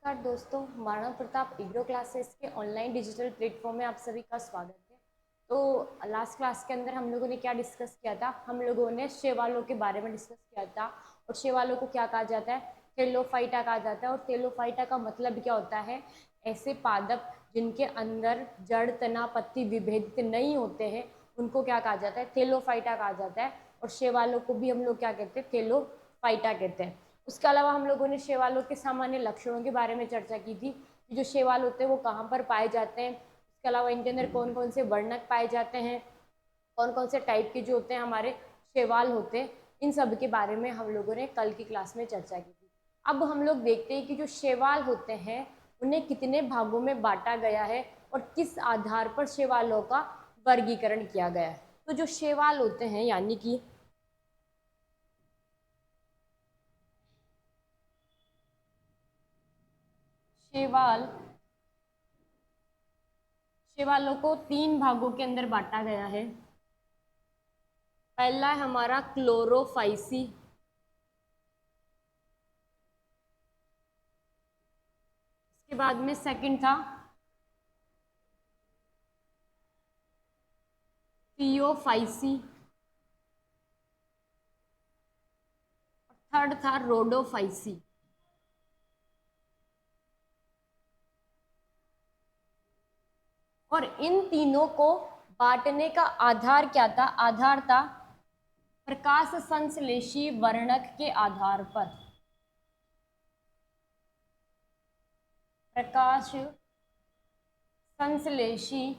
नमस्कार दोस्तों, Maharana Pratap agro classes के ऑनलाइन डिजिटल प्लेटफॉर्म में आप सभी का स्वागत है। तो लास्ट क्लास के अंदर हम लोगों ने क्या डिस्कस किया था? हम लोगों ने शैवालों के बारे में डिस्कस किया था। और शैवालों को क्या कहा जाता है? थैलोफाइटा कहा जाता है। और थैलोफाइटा का मतलब क्या होता है? ऐसे पादप जिनके अंदर जड़, तना, पत्ती विभेदित नहीं होते हैं, उनको क्या कहा जाता है? थैलोफाइटा कहा जाता है। और शैवालों को भी हम लोग क्या कहते हैं? थैलोफाइटा कहते हैं। उसके अलावा हम लोगों ने शैवालों के सामान्य लक्षणों के बारे में चर्चा की थी कि जो शैवाल होते हैं वो कहाँ पर पाए जाते हैं। उसके अलावा इनके अंदर कौन कौन से वर्णक पाए जाते हैं, कौन कौन से टाइप के जो होते हैं हमारे शैवाल होते हैं, इन सब के बारे में हम लोगों ने कल की क्लास में चर्चा की थी। अब हम लोग देखते हैं कि जो शैवाल होते हैं उन्हें कितने भागों में बांटा गया है और किस आधार पर शैवालों का वर्गीकरण किया गया है। तो जो शैवाल होते हैं यानी कि शैवालों को 3 भागों के अंदर बांटा गया है। पहला है हमारा क्लोरोफाइसी, इसके बाद में सेकंड था थियोफाइसी, थर्ड था रोडोफाइसी। और इन तीनों को बांटने का आधार क्या था? आधार था प्रकाश संश्लेषी वर्णक के आधार पर। प्रकाश संश्लेषी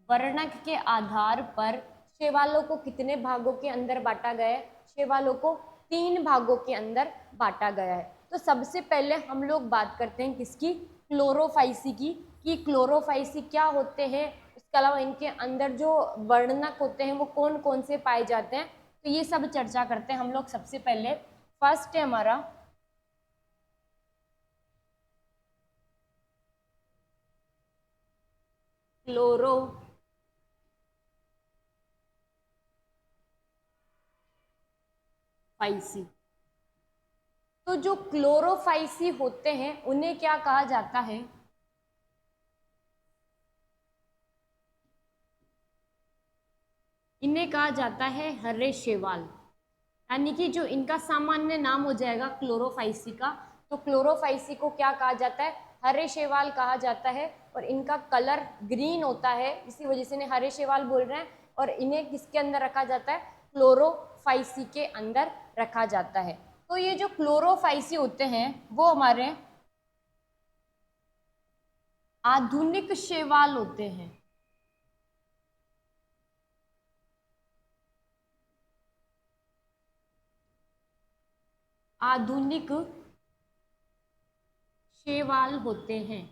वर्णक के आधार पर शैवालों को कितने भागों के अंदर बांटा गया है? शैवालों को 3 भागों के अंदर बांटा गया है। तो सबसे पहले हम लोग बात करते हैं किसकी? क्लोरोफाइसी की, कि क्लोरोफाइसी क्या होते हैं, उसके अलावा इनके अंदर जो वर्णक होते हैं वो कौन कौन से पाए जाते हैं। तो ये सब चर्चा करते हैं हम लोग। सबसे पहले फर्स्ट है हमारा क्लोरोफाइसी। तो जो क्लोरोफाइसी होते हैं उन्हें क्या कहा जाता है? इन्हें कहा जाता है हरे शैवाल, यानी कि जो इनका सामान्य नाम हो जाएगा क्लोरोफाइसी का, तो क्लोरोफाइसी को क्या कहा जाता है? हरे शैवाल कहा जाता है। और इनका कलर ग्रीन होता है, इसी वजह से इन्हें हरे शैवाल बोल रहे हैं। और इन्हें किसके अंदर रखा जाता है? क्लोरोफाइसी के अंदर रखा जाता है। तो ये जो क्लोरोफाइसी होते हैं वो हमारे आधुनिक शैवाल होते हैं। आधुनिक शैवाल होते हैं।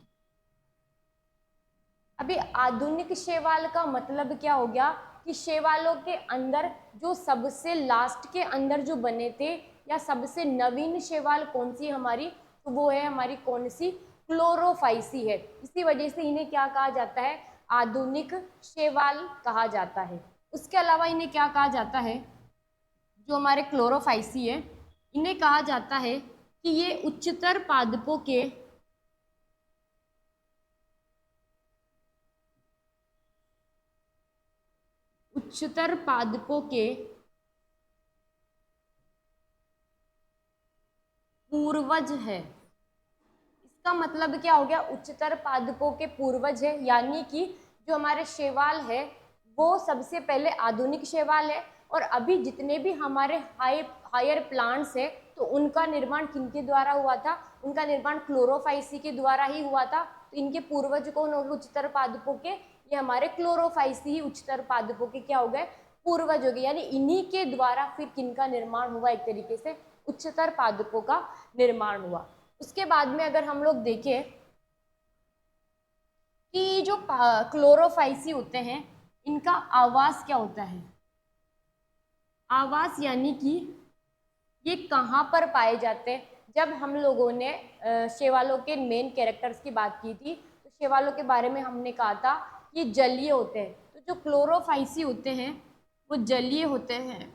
अभी आधुनिक शैवाल का मतलब क्या हो गया? कि शैवालों के अंदर जो सबसे लास्ट के अंदर जो बने थे, या सबसे नवीन शैवाल कौन सी हमारी? तो वो है हमारी कौन सी? क्लोरोफाइसी है। इसी वजह से इन्हें क्या कहा जाता है? आधुनिक शैवाल कहा जाता है। उसके अलावा इन्हें क्या कहा जाता है? जो हमारे क्लोरोफाइसी है इन्हें कहा जाता है कि ये उच्चतर पादपों के पूर्वज है। इसका मतलब क्या हो गया? उच्चतर पादपों के पूर्वज है, यानी कि जो हमारे शैवाल है वो सबसे पहले आधुनिक शैवाल है। और अभी जितने भी हमारे हायर प्लांट्स है तो उनका निर्माण किनके द्वारा हुआ था? उनका निर्माण क्लोरोफाइसी के द्वारा ही हुआ था। तो इनके पूर्वज कौन हो गए उच्चतर पादपों के? ये हमारे क्लोरोफाइसी ही उच्चतर पादपों के क्या हो गए? पूर्वज हो गए। यानी इन्हीं के द्वारा फिर किनका निर्माण हुआ? एक तरीके से उच्चतर पादपों का निर्माण हुआ। उसके बाद में अगर हम लोग देखें कि जो क्लोरोफाइसी होते हैं इनका आवास क्या होता है? आवास यानी कि ये कहाँ पर पाए जाते हैं? जब हम लोगों ने शैवालों के मेन कैरेक्टर्स की बात की थी तो शैवालों के बारे में हमने कहा था कि जलीय होते हैं। तो जो क्लोरोफाइसी होते हैं वो जलीय होते हैं।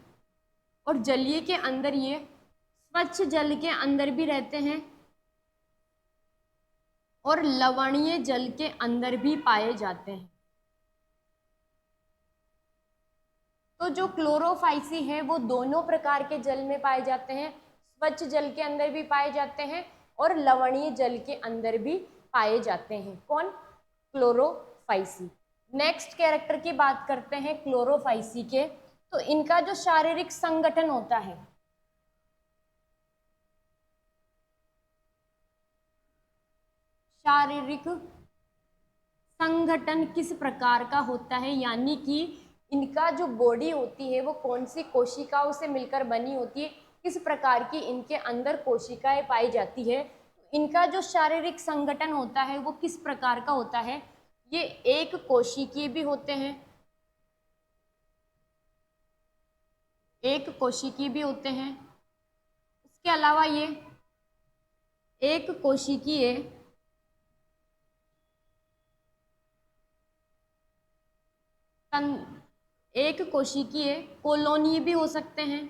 और जलीय के अंदर ये स्वच्छ जल के अंदर भी रहते हैं और लवणीय जल के अंदर भी पाए जाते हैं। तो जो क्लोरोफाइसी है वो दोनों प्रकार के जल में पाए जाते हैं, स्वच्छ जल के अंदर भी पाए जाते हैं और लवणीय जल के अंदर भी पाए जाते हैं। कौन? क्लोरोफाइसी। नेक्स्ट कैरेक्टर की बात करते हैं क्लोरोफाइसी के। तो इनका जो शारीरिक संगठन होता है, शारीरिक संगठन किस प्रकार का होता है, यानी कि इनका जो बॉडी होती है वो कौन सी कोशिकाओं से मिलकर बनी होती है, किस प्रकार की इनके अंदर कोशिकाएं पाई जाती है, इनका जो शारीरिक संगठन होता है वो किस प्रकार का होता है। ये एक कोशिकीय भी होते हैं, एक कोशिकीय भी होते हैं। इसके अलावा ये एक कोशिकीय एक कोशिकीय कॉलोनी भी हो सकते हैं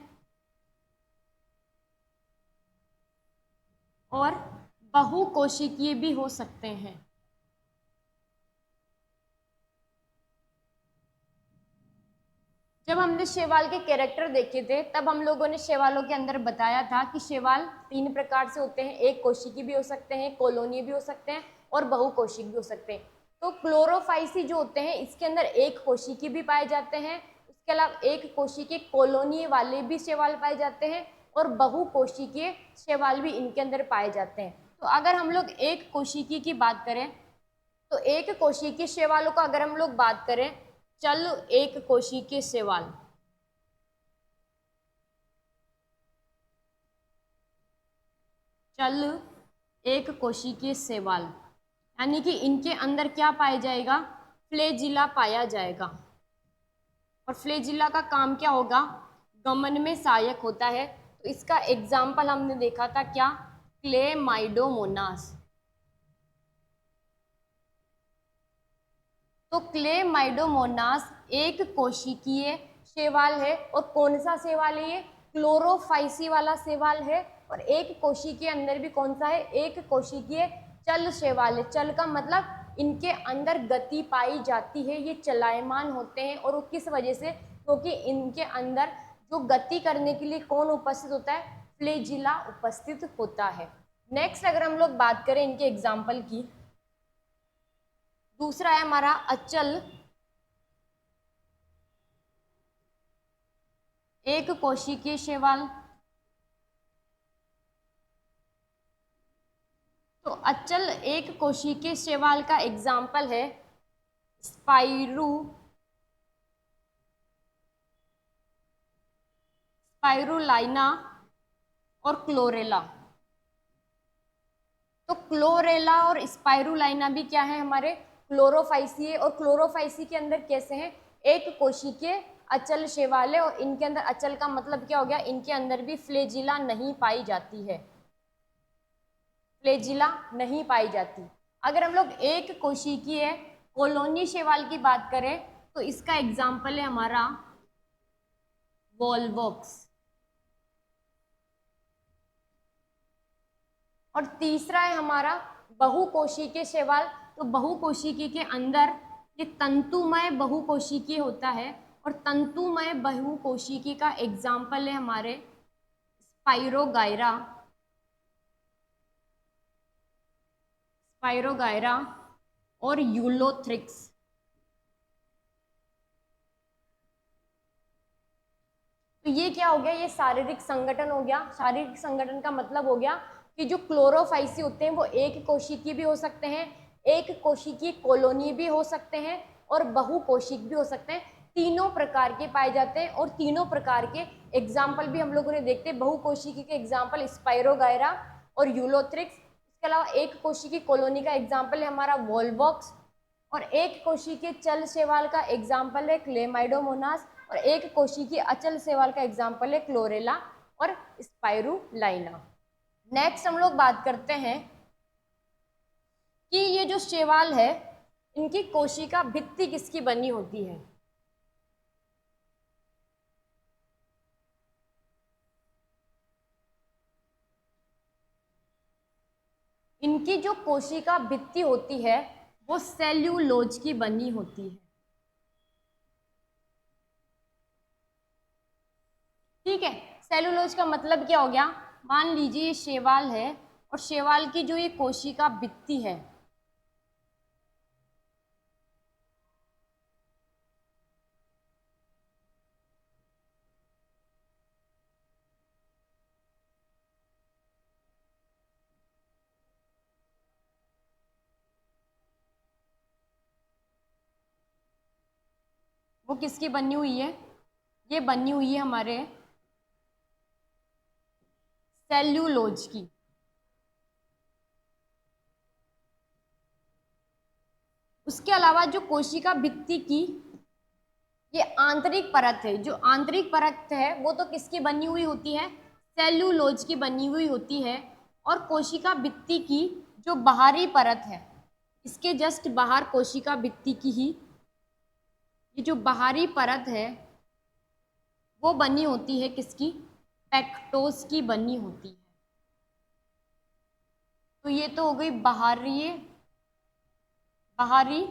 और बहुकोशिकीय भी हो सकते हैं। जब हमने शैवाल के कैरेक्टर देखे थे तब हम लोगों ने शैवालों के अंदर बताया था कि शैवाल 3 प्रकार से होते हैं, एक कोशिकी भी हो सकते हैं, कॉलोनी भी हो सकते हैं और बहुकोशिक भी हो सकते हैं। तो क्लोरोफाइसी जो होते हैं इसके अंदर एक कोशिकी भी पाए जाते हैं, इसके अलावा एक कोशिकीय कॉलोनी वाले भी शैवाल पाए जाते हैं और बहुकोशिकीय शैवाल भी इनके अंदर पाए जाते हैं। तो अगर हम लोग एक कोशिकी की बात करें तो एक कोशिकीय शैवालों का अगर हम लोग बात करें, चल एक कोशिकीय शैवाल, चल एक कोशिकीय शैवाल, यानी कि इनके अंदर क्या पाया जाएगा, फ्लैजिला पाया जाएगा। और फ्लैजिला का काम क्या होगा, गमन में सहायक होता है। तो इसका एग्जाम्पल हमने देखा था क्या, क्लेमाइडोमोनास। तो क्लेमाइडोमोनास एक कोशिकीय शैवाल है और कौन सा शैवाल है ये, क्लोरोफाइसी वाला शैवाल है। और एक कोशिकीय के अंदर भी कौन सा है, एक कोशिकीय चल शैवाल है। चल का मतलब इनके अंदर गति पाई जाती है, ये चलायमान होते हैं। और वो किस वजह से, क्योंकि इनके अंदर जो गति करने के लिए कौन उपस्थित होता है, फ्लैजिला उपस्थित होता है। नेक्स्ट अगर हम लोग बात करें इनके एग्जाम्पल की, दूसरा है हमारा अचल एक कोशिकीय शैवाल। तो अचल एक कोशिकीय शैवाल का एग्जाम्पल है स्पाइरुलाइना और क्लोरेला। तो क्लोरेला और स्पाइरुलाइना भी क्या है, हमारे क्लोरोफाइसी है। और क्लोरोफाइसी के अंदर कैसे हैं, एक कोशिकीय अचल शैवाल है। और इनके अंदर अचल का मतलब क्या हो गया, इनके अंदर भी फ्लैजिला नहीं पाई जाती है, फ्लैजिला नहीं पाई जाती। अगर हम लोग एक कोशिकीय कॉलोनी शैवाल की बात करें तो इसका एग्जाम्पल है हमारा वॉलवॉक्स। और तीसरा है हमारा बहुकोशिकीय शैवाल। तो बहुकोशिकीय के अंदर ये तंतुमय बहुकोशिकीय होता है। और तंतुमय बहुकोशिकीय का एग्जाम्पल है हमारे स्पाइरोगायरा, स्पाइरोगायरा और यूलोथ्रिक्स। तो ये क्या हो गया, ये शारीरिक संगठन हो गया। शारीरिक संगठन का मतलब हो गया कि जो क्लोरोफाइसी होते हैं वो एक कोशिकीय भी हो सकते हैं, एक कोशिकीय कॉलोनी भी हो सकते हैं और बहुकोशिक भी हो सकते हैं। तीनों प्रकार के पाए जाते हैं और तीनों प्रकार के एग्जाम्पल भी हम लोगों ने देखते हैं। बहुकोशिकी के एग्जाम्पल स्पाइरोगायरा और यूलोथ्रिक्स। इसके अलावा एक कोशिकीय कॉलोनी का एग्जाम्पल है हमारा वॉलवॉक्स। और एक कोशिकीय चल शैवाल का एग्जाम्पल है क्लेमाइडोमोनास। और एक कोशिकीय अचल शैवाल का एग्जाम्पल है क्लोरेला और स्पाइरुलाइना। नेक्स्ट हम लोग बात करते हैं कि ये जो शैवाल है इनकी कोशिका भित्ति किसकी बनी होती है। इनकी जो कोशिका भित्ति होती है वो सेल्यूलोज की बनी होती है। ठीक है, सेल्यूलोज का मतलब क्या हो गया, मान लीजिए ये शैवाल है और शैवाल की जो ये कोशिका भित्ति है, वो किसकी बनी हुई है, ये बनी हुई है हमारे सेल्यूलोज की। उसके अलावा जो कोशिका भित्ति की ये आंतरिक परत है, जो आंतरिक परत है वो तो किसकी बनी हुई होती है, सेल्यूलोज की बनी हुई होती है। और कोशिका भित्ति की जो बाहरी परत है, इसके जस्ट बाहर कोशिका भित्ति की ही ये जो बाहरी परत है वो बनी होती है किसकी, पेक्टोज की बनी होती है। तो ये तो हो गई बाहरी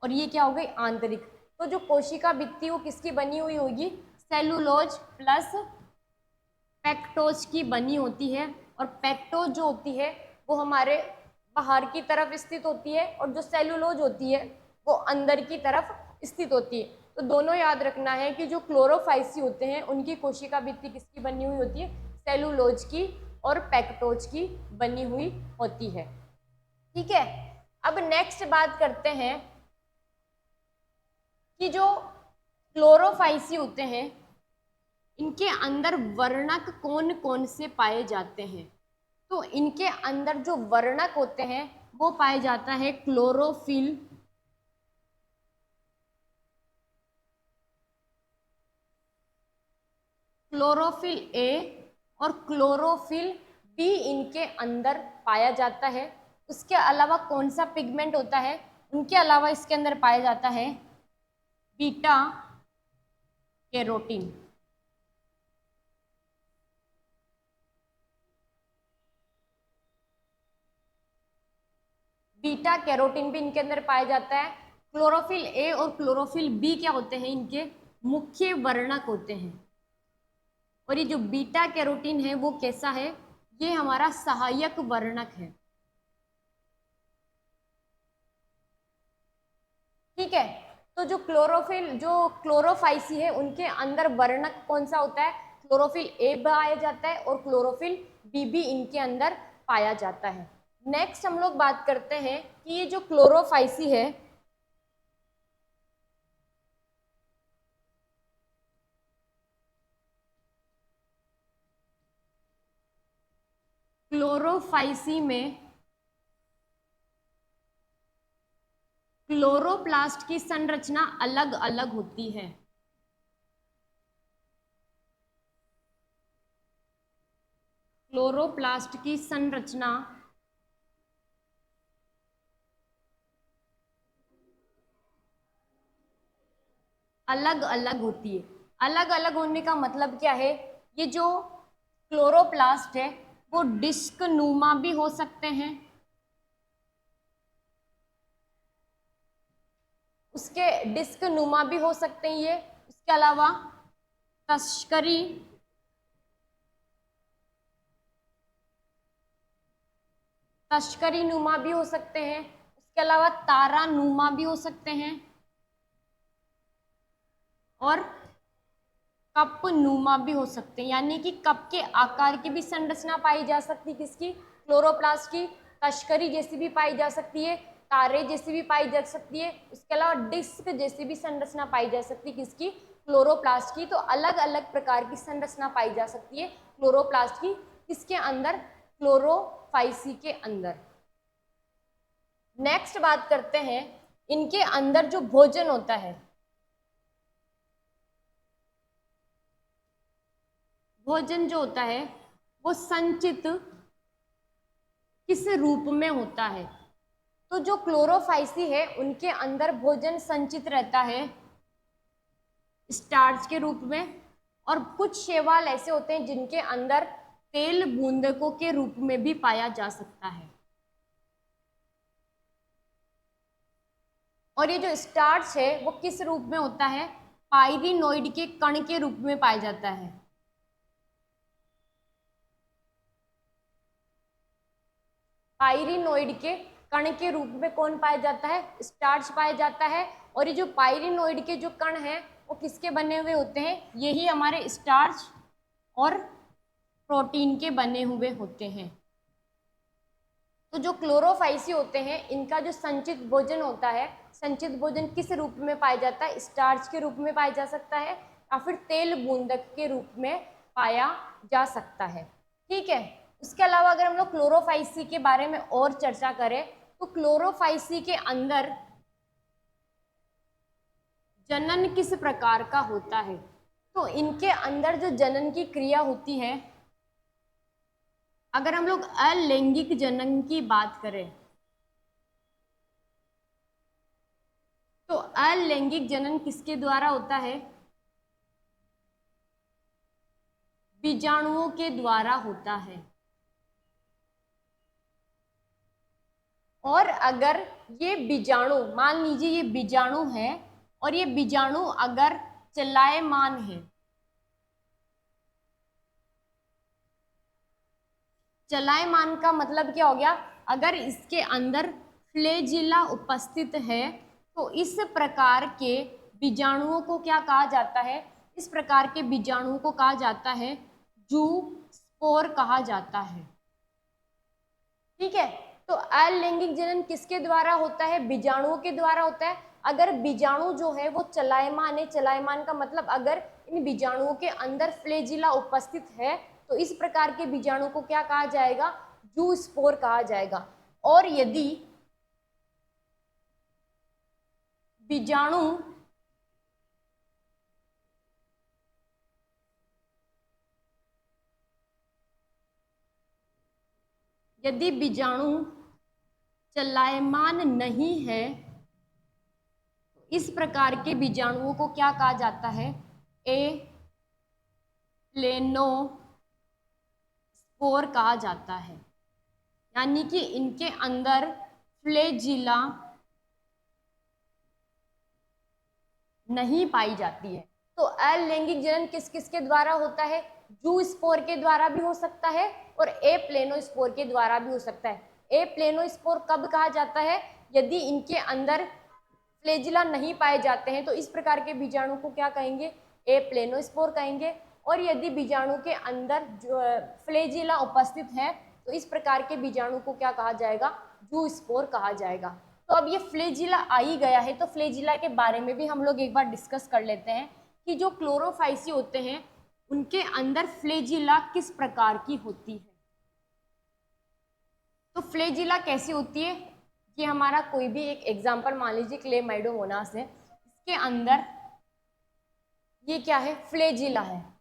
और ये क्या हो गई आंतरिक। तो जो कोशिका भित्ति वो किसकी बनी हुई होगी, सेलुलोज प्लस पेक्टोज की बनी होती है। और पेक्टोज जो होती है वो हमारे बाहर की तरफ स्थित होती है और जो सेलुलोज होती है वो अंदर की तरफ स्थित होती है। तो दोनों याद रखना है कि जो क्लोरोफाइसी होते हैं उनकी कोशिका भित्ति किसकी बनी हुई होती है, सेलुलोज की और पेक्टोज की बनी हुई होती है। ठीक है, अब नेक्स्ट बात करते हैं कि जो क्लोरोफाइसी होते हैं इनके अंदर वर्णक कौन कौन से पाए जाते हैं। तो इनके अंदर जो वर्णक होते हैं वो पाए जाता है क्लोरोफिल, क्लोरोफिल ए और क्लोरोफिल बी इनके अंदर पाया जाता है। उसके अलावा कौन सा पिगमेंट होता है, उनके अलावा इसके अंदर पाया जाता है बीटा कैरोटीन। बीटा कैरोटीन भी इनके अंदर पाया जाता है। क्लोरोफिल ए और क्लोरोफिल बी क्या होते हैं, इनके मुख्य वर्णक होते हैं। और ये जो बीटा कैरोटीन है वो कैसा है, ये हमारा सहायक वर्णक है। ठीक है, तो जो क्लोरोफाइसी है उनके अंदर वर्णक कौन सा होता है, क्लोरोफिल ए पाया जाता है और क्लोरोफिल बी भी इनके अंदर पाया जाता है। नेक्स्ट हम लोग बात करते हैं कि ये जो क्लोरोफाइसी है क्लोरोफाइसी में क्लोरोप्लास्ट की संरचना अलग अलग होती है। क्लोरोप्लास्ट की संरचना अलग अलग होती है। अलग अलग होने का मतलब क्या है, ये जो क्लोरोप्लास्ट है वो डिस्क नुमा भी हो सकते हैं, उसके डिस्क नुमा भी हो सकते हैं ये। इसके अलावा तस्करी नुमा भी हो सकते हैं। इसके अलावा तारा नुमा भी हो सकते हैं और कप नुमा भी हो सकते हैं, यानी कि कप के आकार की भी संरचना पाई जा सकती है किसकी, क्लोरोप्लास्ट की। तस्करी जैसी भी पाई जा सकती है, तारे जैसी भी पाई जा सकती है। उसके अलावा डिस्क जैसी भी संरचना पाई जा सकती है किसकी, क्लोरोप्लास्ट की। तो अलग अलग प्रकार की संरचना पाई जा सकती है क्लोरोप्लास्ट की, किसके अंदर, क्लोरोफाइसी के अंदर। नेक्स्ट बात करते हैं इनके अंदर जो भोजन होता है, भोजन जो होता है वो संचित किस रूप में होता है। तो जो क्लोरोफाइसी है उनके अंदर भोजन संचित रहता है स्टार्च के रूप में, और कुछ शैवाल ऐसे होते हैं जिनके अंदर तेल बूंदकों के रूप में भी पाया जा सकता है। और ये जो स्टार्च है वो किस रूप में होता है, पाइरिनोइड के कण के रूप में पाया जाता है। पाइरिनोइड के कण के रूप में कौन पाया जाता है, स्टार्च पाया जाता है। और ये जो पाइरिनोइड के जो कण हैं वो किसके बने हुए होते हैं, यही हमारे स्टार्च और प्रोटीन के बने हुए होते हैं। तो जो क्लोरोफाइसी होते हैं इनका जो संचित भोजन होता है, संचित भोजन किस रूप में पाया जाता है, स्टार्च के रूप में पाया जा सकता है या फिर तेल बूंदक के रूप में पाया जा सकता है। ठीक है, उसके अलावा अगर हम लोग क्लोरोफाइसी के बारे में और चर्चा करें तो क्लोरोफाइसी के अंदर जनन किस प्रकार का होता है। तो इनके अंदर जो जनन की क्रिया होती है, अगर हम लोग अलैंगिक जनन की बात करें तो अलैंगिक जनन किसके द्वारा होता है, बीजाणुओं के द्वारा होता है। और अगर ये बीजाणु, मान लीजिए ये बीजाणु है और ये बीजाणु अगर चलायमान है, चलायमान का मतलब क्या हो गया, अगर इसके अंदर फ्लैजिला उपस्थित है तो इस प्रकार के बीजाणुओं को क्या कहा जाता है, इस प्रकार के बीजाणुओं को कहा जाता है जूस्पोर कहा जाता है। ठीक है, तो अलैंगिक जनन किसके द्वारा होता है, बीजाणुओं के द्वारा होता है। अगर बीजाणु जो है वो चलायमान है, चलायमान का मतलब अगर इन बीजाणुओं के अंदर फ्लैजिला उपस्थित है तो इस प्रकार के बीजाणु को क्या कहा जाएगा, जूस्पोर कहा जाएगा। और यदि बीजाणु चलायमान नहीं है तो इस प्रकार के बीजाणुओं को क्या कहा जाता है, प्लेनोस्पोर कहा जाता है। यानी कि इनके अंदर फ्लैजिला नहीं पाई जाती है। तो अलैंगिक जनन किस किस के द्वारा होता है, जूस्पोर के द्वारा भी हो सकता है और प्लेनोस्पोर के द्वारा भी हो सकता है। प्लेनोस्पोर कब कहा जाता है, यदि इनके अंदर फ्लैजिला नहीं पाए जाते हैं तो इस प्रकार के बीजाणु को क्या कहेंगे, प्लेनोस्पोर कहेंगे। और यदि बीजाणु के अंदर जो फ्लैजिला उपस्थित है तो इस प्रकार के बीजाणु को क्या कहा जाएगा, जूस्पोर कहा जाएगा। तो अब ये फ्लैजिला आ ही गया है तो फ्लैजिला के बारे में भी हम लोग एक बार डिस्कस कर लेते हैं कि जो क्लोरोफाइसी होते हैं उनके अंदर फ्लैजिला किस प्रकार की होती है। तो फ्लैजिला कैसी होती है, ये हमारा कोई भी एक एग्जाम्पल मान लीजिए क्लेमाइडोमोनास है, इसके अंदर ये क्या है, फ्लैजिला है।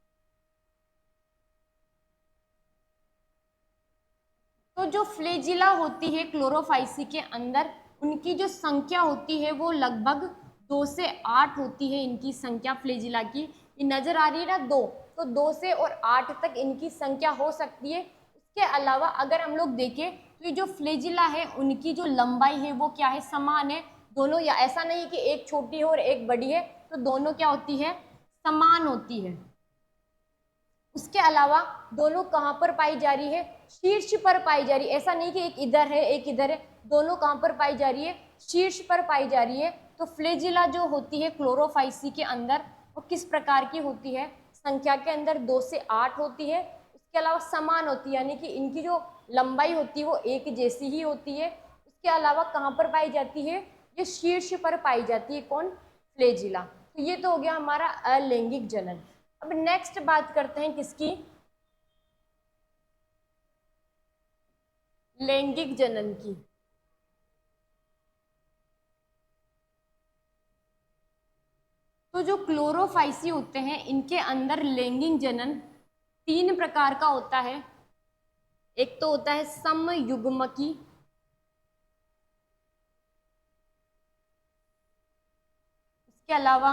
तो जो फ्लैजिला होती है क्लोरोफाइसी के अंदर, उनकी जो संख्या होती है वो लगभग 2 से 8 होती है। इनकी संख्या फ्लैजिला की, ये नजर आ रही है ना 2, तो 2 से और 8 तक इनकी संख्या हो सकती है। इसके अलावा अगर हम लोग देखें तो ये जो फ्लैजिला है उनकी जो लंबाई है वो क्या है, समान है दोनों, या ऐसा नहीं कि एक छोटी है और एक बड़ी है, तो दोनों क्या होती है, समान होती है। उसके अलावा दोनों कहाँ पर पाई जा रही है, शीर्ष पर पाई जा रही है। ऐसा नहीं कि एक इधर है एक इधर है, दोनों कहाँ पर पाई जा रही है, शीर्ष पर पाई जा रही है। तो फ्लैजिला जो होती है क्लोरोफाइसी के अंदर वो किस प्रकार की होती है, संख्या के अंदर 2 से 8 होती है। उसके अलावा समान होती है, यानी कि इनकी जो लंबाई होती है वो एक जैसी ही होती है। उसके अलावा कहाँ पर पाई जाती है, ये शीर्ष पर पाई जाती है, कौन, फ्लैजिला। तो ये तो हो गया हमारा अलैंगिक जनन। अब नेक्स्ट बात करते हैं किसकी, लैंगिक जनन की। तो जो क्लोरोफाइसी होते हैं इनके अंदर लैंगिक जनन 3 प्रकार का होता है। एक तो होता है समयुग्मकी, इसके अलावा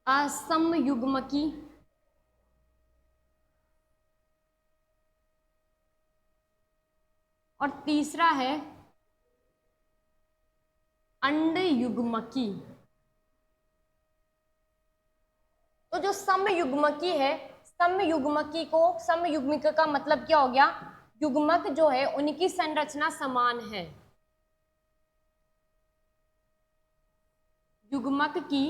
असमयुग्मकी, और तीसरा है अंडयुग्मकी। तो जो समयुग्मकी है, समयुग्मिक का मतलब क्या हो गया, युग्मक जो है उनकी संरचना समान है, युग्मक की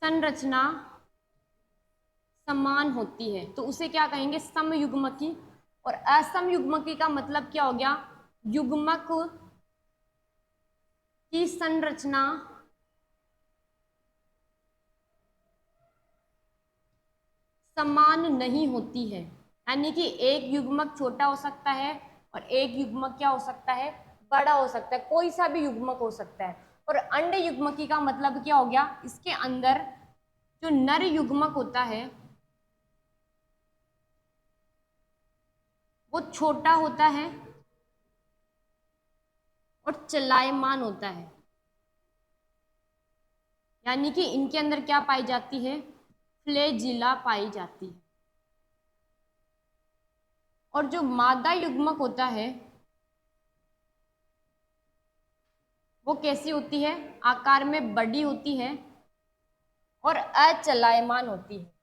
संरचना समान होती है तो उसे क्या कहेंगे, समयुग्मकी। और असमयुग्मकी का मतलब क्या हो गया, युग्मक की संरचना समान नहीं होती है, यानी कि एक युग्मक छोटा हो सकता है और एक युग्मक क्या हो सकता है, बड़ा हो सकता है, कोई सा भी युग्मक हो सकता है। और अंड युग्मकी का मतलब क्या हो गया, इसके अंदर जो नर युग्मक होता है वो छोटा होता है और चलायमान होता है, यानी कि इनके अंदर क्या पाई जाती है, फ्लैजिला पाई जाती है। और जो मादा युग्मक होता है वो कैसी होती है, आकार में बड़ी होती है और अचलायमान होती है।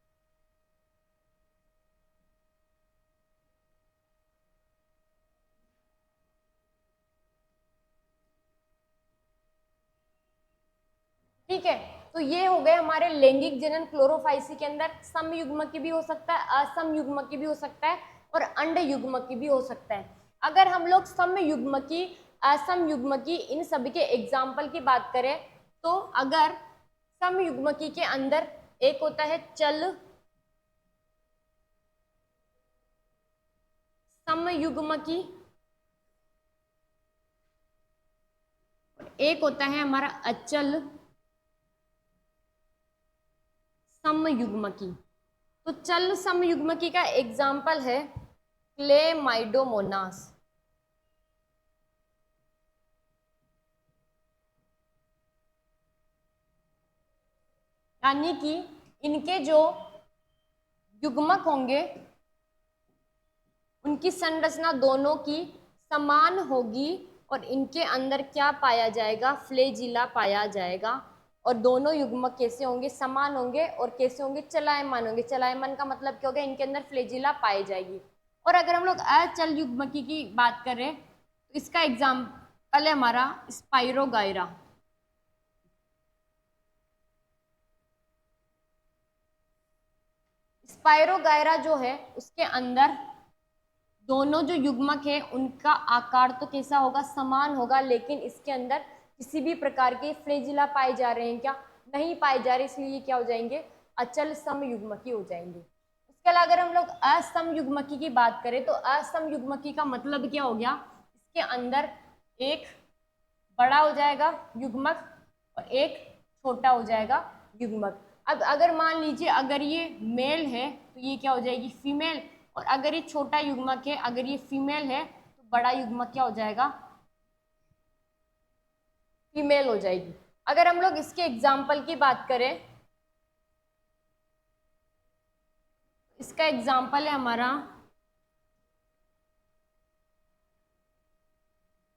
ठीक है, तो ये हो गए हमारे लैंगिक जनन क्लोरोफाइसी के अंदर। समयुग्मकी भी हो सकता है, असमयुग्मकी भी हो सकता है और अंड युग्मकी भी हो सकता है। अगर हम लोग समयुग्मकी, असमयुग्मकी इन सभी के एग्जाम्पल की बात करें तो अगर समयुग्मकी के अंदर एक होता है चल समयुग्मकी और एक होता है हमारा अचल समयुग्मकी। तो चल समयुग्मकी का एग्जाम्पल है क्लेमाइडोमोनास। यानी कि इनके जो युग्मक होंगे उनकी संरचना दोनों की समान होगी और इनके अंदर क्या पाया जाएगा, फ्लैजिला पाया जाएगा। और दोनों युग्मक कैसे होंगे, समान होंगे और कैसे होंगे, चलायमान होंगे। चलायमान का मतलब क्या होगा, इनके अंदर फ्लैजिला पाई जाएगी। और अगर हम लोग अचल युग्मकी की बात करें तो इसका एग्जाम्पल है हमारा स्पाइरोगायरा। स्पाइरोगायरा जो है उसके अंदर दोनों जो युग्मक है उनका आकार तो कैसा होगा, समान होगा, लेकिन इसके अंदर किसी भी प्रकार के फ्लैजिला पाए जा रहे हैं क्या, नहीं पाए जा रहे, इसलिए ये क्या हो जाएंगे, अचल समयुग्मकी हो जाएंगे। इसके अलावा अगर हम लोग असमयुग्मकी की बात करें तो असमयुग्मकी का मतलब क्या हो गया, इसके अंदर एक बड़ा हो जाएगा युग्मक और एक छोटा हो जाएगा युग्मक। अब अगर मान लीजिए अगर ये मेल है तो ये क्या हो जाएगी, फीमेल। और अगर ये छोटा युग्मक है, अगर ये फीमेल है तो बड़ा युग्मक क्या हो जाएगा, फीमेल हो जाएगी। अगर हम लोग इसके एग्जाम्पल की बात करें, इसका एग्जाम्पल है हमारा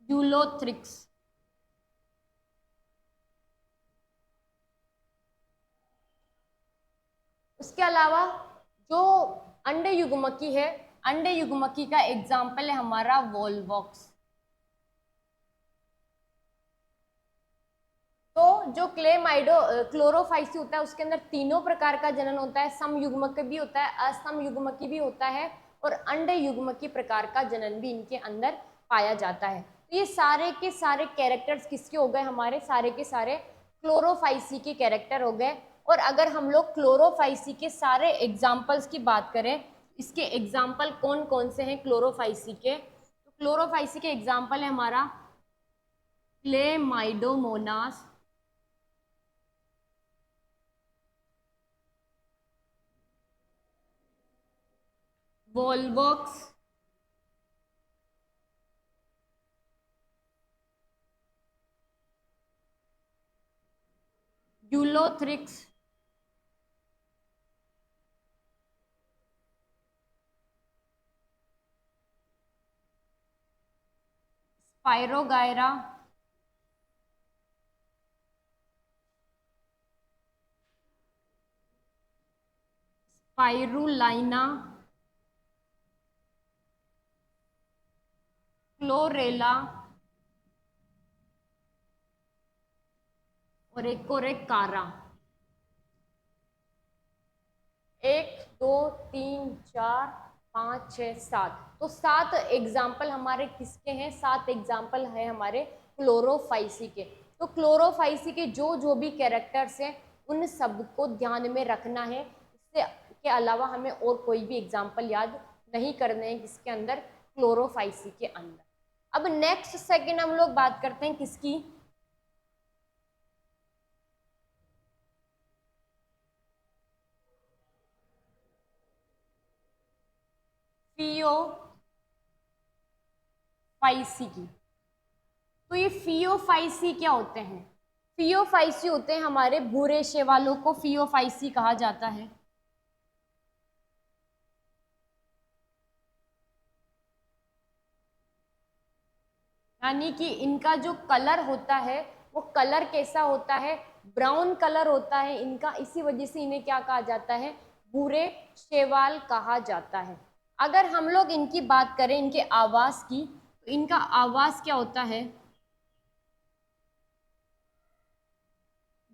यूलोथ्रिक्स। उसके अलावा जो अंडे युग्मकी है, अंडे युग्मकी का एग्जाम्पल है हमारा वोल्वॉक्स। तो जो क्लोरोफाइसी होता है उसके अंदर तीनों प्रकार का जनन होता है, समयुग्मक भी होता है, असमयुग्मकी भी होता है और अंड युग्मकी प्रकार का जनन भी इनके अंदर पाया जाता है। तो ये सारे के सारे कैरेक्टर्स किसके हो गए, हमारे सारे के सारे क्लोरोफाइसी के कैरेक्टर हो गए। और अगर हम लोग क्लोरोफाइसी के सारे एग्जाम्पल्स की बात करें, इसके एग्जाम्पल कौन कौन से हैं क्लोरोफाइसी के, तो क्लोरोफाइसी के एग्जाम्पल है हमारा क्लेमाइडोमोनास, वोल्वॉक्स, यूलोथ्रिक्स, स्पाइरोगायरा पाइरुलाइना, क्लोरेला और एक और एक कारा। 1 2 3 4 5 6 7, तो 7 एग्जाम्पल हमारे किसके हैं? 7 एग्जाम्पल है हमारे क्लोरोफाइसी के। तो क्लोरोफाइसी के जो जो भी कैरेक्टर्स हैं उन सबको ध्यान में रखना है। इससे के अलावा हमें और कोई भी एग्जाम्पल याद नहीं करने हैं किसके अंदर? क्लोरोफाइसी के अंदर। अब नेक्स्ट सेकंड हम लोग बात करते हैं किसकी? फियोफाइसी की। तो ये फियोफाइसी क्या होते हैं? फियोफाइसी होते हैं हमारे भूरे शैवालों को फियोफाइसी कहा जाता है। यानी कि इनका जो कलर होता है वो कलर कैसा होता है? ब्राउन कलर होता है इनका, इसी वजह से इन्हें क्या कहा जाता है? भूरे शैवाल कहा जाता है। अगर हम लोग इनकी बात करें इनके आवास की, तो इनका आवास क्या होता है?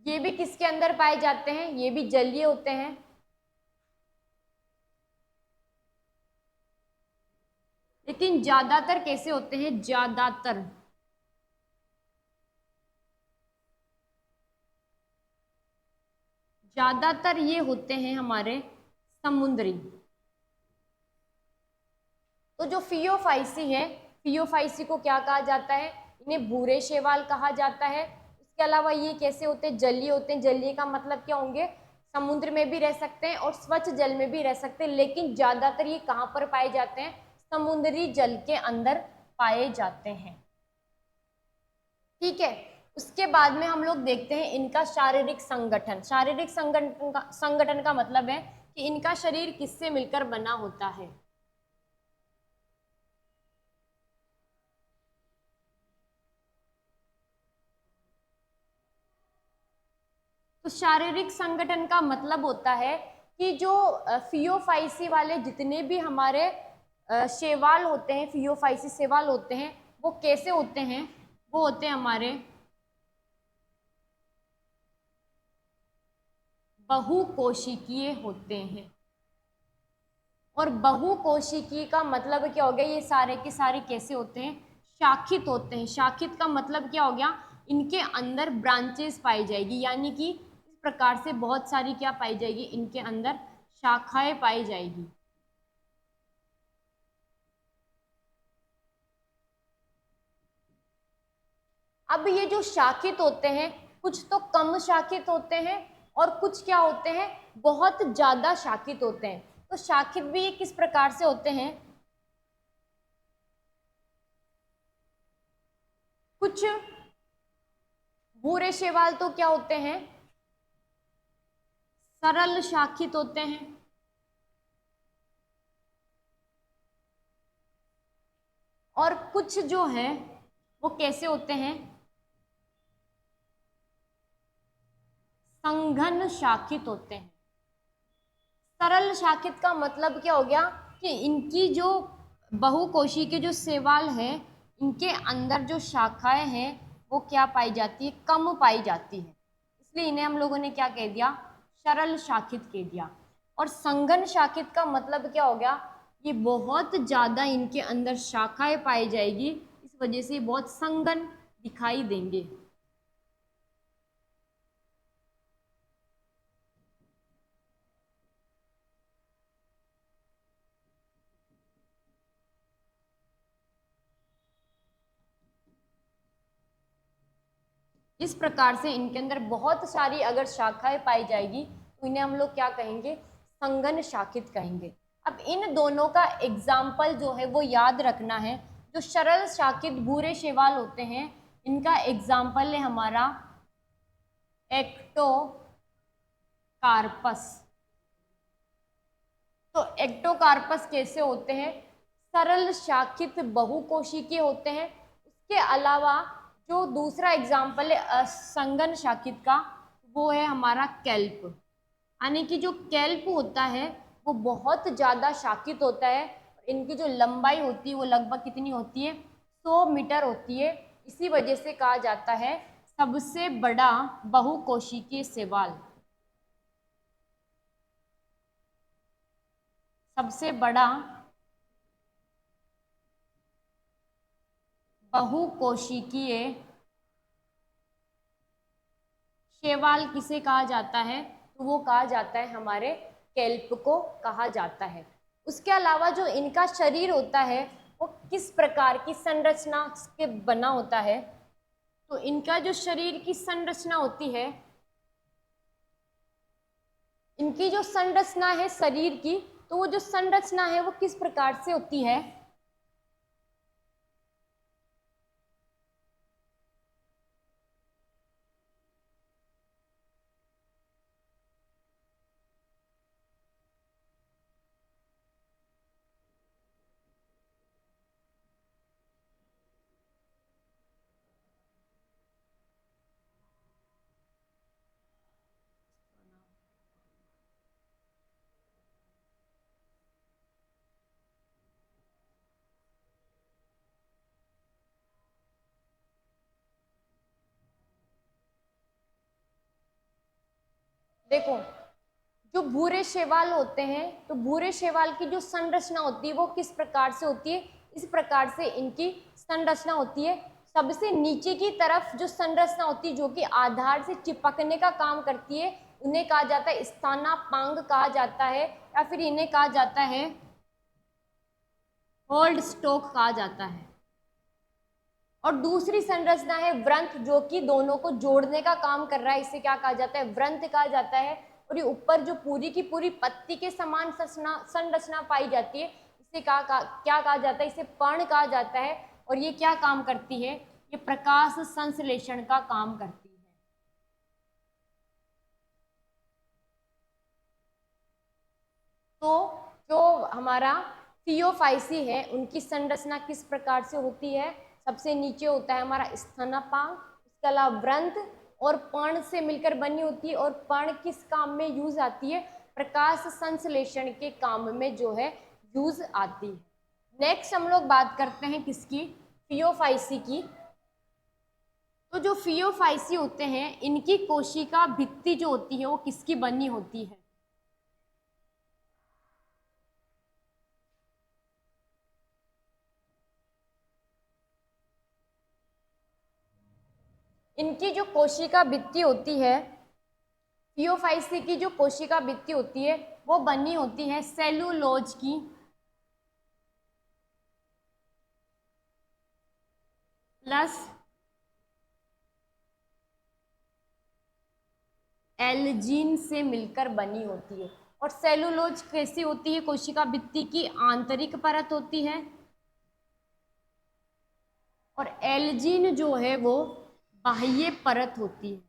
ये भी किसके अंदर पाए जाते हैं? ये भी जलीय होते हैं। लेकिन ज्यादातर कैसे होते हैं? ज्यादातर ये होते हैं हमारे समुद्री। तो जो फियोफाइसी है, फियोफाइसी को क्या कहा जाता है? इन्हें भूरे शैवाल कहा जाता है। इसके अलावा ये कैसे होते हैं? जलीय होते हैं। जलीय का मतलब क्या होंगे? समुद्र में भी रह सकते हैं और स्वच्छ जल में भी रह सकते हैं, लेकिन ज्यादातर ये कहाँ पर पाए जाते हैं? समुद्री जल के अंदर पाए जाते हैं। ठीक है, उसके बाद में हम लोग देखते हैं इनका शारीरिक संगठन। शारीरिक संगठन का मतलब है कि इनका शरीर किससे मिलकर बना होता है। तो शारीरिक संगठन का मतलब होता है कि जो फियोफाइसी वाले जितने भी हमारे शैवाल होते हैं, फियोफाइसी शैवाल होते हैं, वो कैसे होते हैं? वो होते हैं हमारे बहुकोशिकीय होते हैं। और बहुकोशिकीय का मतलब क्या हो गया? ये सारे के सारे कैसे होते हैं? शाखित होते हैं। शाखित का मतलब क्या हो गया? इनके अंदर ब्रांचेस पाई जाएगी, यानी कि इस प्रकार से बहुत सारी क्या पाई जाएगी? इनके अंदर शाखाएं पाई जाएगी। अब ये जो शाखित होते हैं, कुछ तो कम शाखित होते हैं और कुछ क्या होते हैं? बहुत ज्यादा शाखित होते हैं। तो शाखित भी ये किस प्रकार से होते हैं? कुछ भूरे शैवाल तो क्या होते हैं? सरल शाखित होते हैं। और कुछ जो है वो कैसे होते हैं? संघन शाखित होते हैं। सरल शाखित का मतलब क्या हो गया? कि इनकी जो बहुकोशी के जो शैवाल है, इनके अंदर जो शाखाएं हैं वो क्या पाई जाती है? कम पाई जाती है, इसलिए इन्हें हम लोगों ने क्या कह दिया? सरल शाखित कह दिया। और संघन शाखित का मतलब क्या हो गया? ये बहुत ज्यादा इनके अंदर शाखाएं पाई जाएगी, इस वजह से बहुत संघन दिखाई देंगे। इस प्रकार से इनके अंदर बहुत सारी अगर शाखाएं पाई जाएगी तो इन्हें हम लोग क्या कहेंगे? संघन शाखित कहेंगे। अब इन दोनों का एग्जाम्पल जो है वो याद रखना है। जो सरल शाखित भूरे शैवाल होते हैं, इनका एग्जाम्पल है हमारा एक्टोकार्पस। तो एक्टोकार्पस कैसे होते हैं? सरल शाखित बहुकोशिकीय होते हैं। उसके अलावा जो दूसरा एग्जाम्पल है असंघन शाखित का, वो है हमारा कैल्प। यानी कि जो कैल्प होता है वो बहुत ज़्यादा शाकित होता है। इनकी जो लंबाई होती है वो लगभग कितनी होती है, 100 मीटर होती है। इसी वजह से कहा जाता है सबसे बड़ा बहुकोशिकीय शैवाल। सबसे बड़ा बहुकोशिकीय शैवाल किसे कहा जाता है, तो वो कहा जाता है हमारे केल्प को कहा जाता है। उसके अलावा जो इनका शरीर होता है वो किस प्रकार की संरचना के बना होता है, तो इनका जो शरीर की संरचना होती है, इनकी जो संरचना है शरीर की, तो वो जो संरचना है वो किस प्रकार से होती है, देखो जो भूरे शैवाल होते हैं, तो भूरे शैवाल की जो संरचना होती है वो किस प्रकार से होती है, इस प्रकार से इनकी संरचना होती है। सबसे नीचे की तरफ जो संरचना होती है जो कि आधार से चिपकने का काम करती है, उन्हें कहा जाता है स्थानापांग कहा जाता है, या फिर इन्हें कहा जाता है होल्ड स्टॉक कहा जाता है। और दूसरी संरचना है व्रंत, जो कि दोनों को जोड़ने का काम कर रहा है, इसे क्या कहा जाता है, व्रंत कहा जाता है। और ये ऊपर जो पूरी की पूरी पत्ती के समान संरचना पाई जाती है, इसे क्या कहा जाता है, इसे पर्ण कहा जाता है। और ये क्या काम करती है, ये प्रकाश संश्लेषण का काम करती है। तो जो हमारा थियोफाइसी है उनकी संरचना किस प्रकार से होती है, सबसे नीचे होता है हमारा स्तनापांग, इसके अलावा व्रंत और पर्ण से मिलकर बनी होती है। और पर्ण किस काम में यूज आती है, प्रकाश संश्लेषण के काम में जो है यूज आती है। नेक्स्ट हम लोग बात करते हैं किसकी, फियोफाइसी की। तो जो फियोफाइसी होते हैं इनकी कोशिका भित्ति जो होती है वो किसकी बनी होती है, इनकी जो कोशिका भित्ति होती है, फियोफाइसी की जो कोशिका भित्ति होती है वो बनी होती है सेलुलोज की प्लस एल्जीन से मिलकर बनी होती है। और सेलुलोज कैसी होती है, कोशिका भित्ति की आंतरिक परत होती है, और एल्जीन जो है वो बाह्य परत होती है।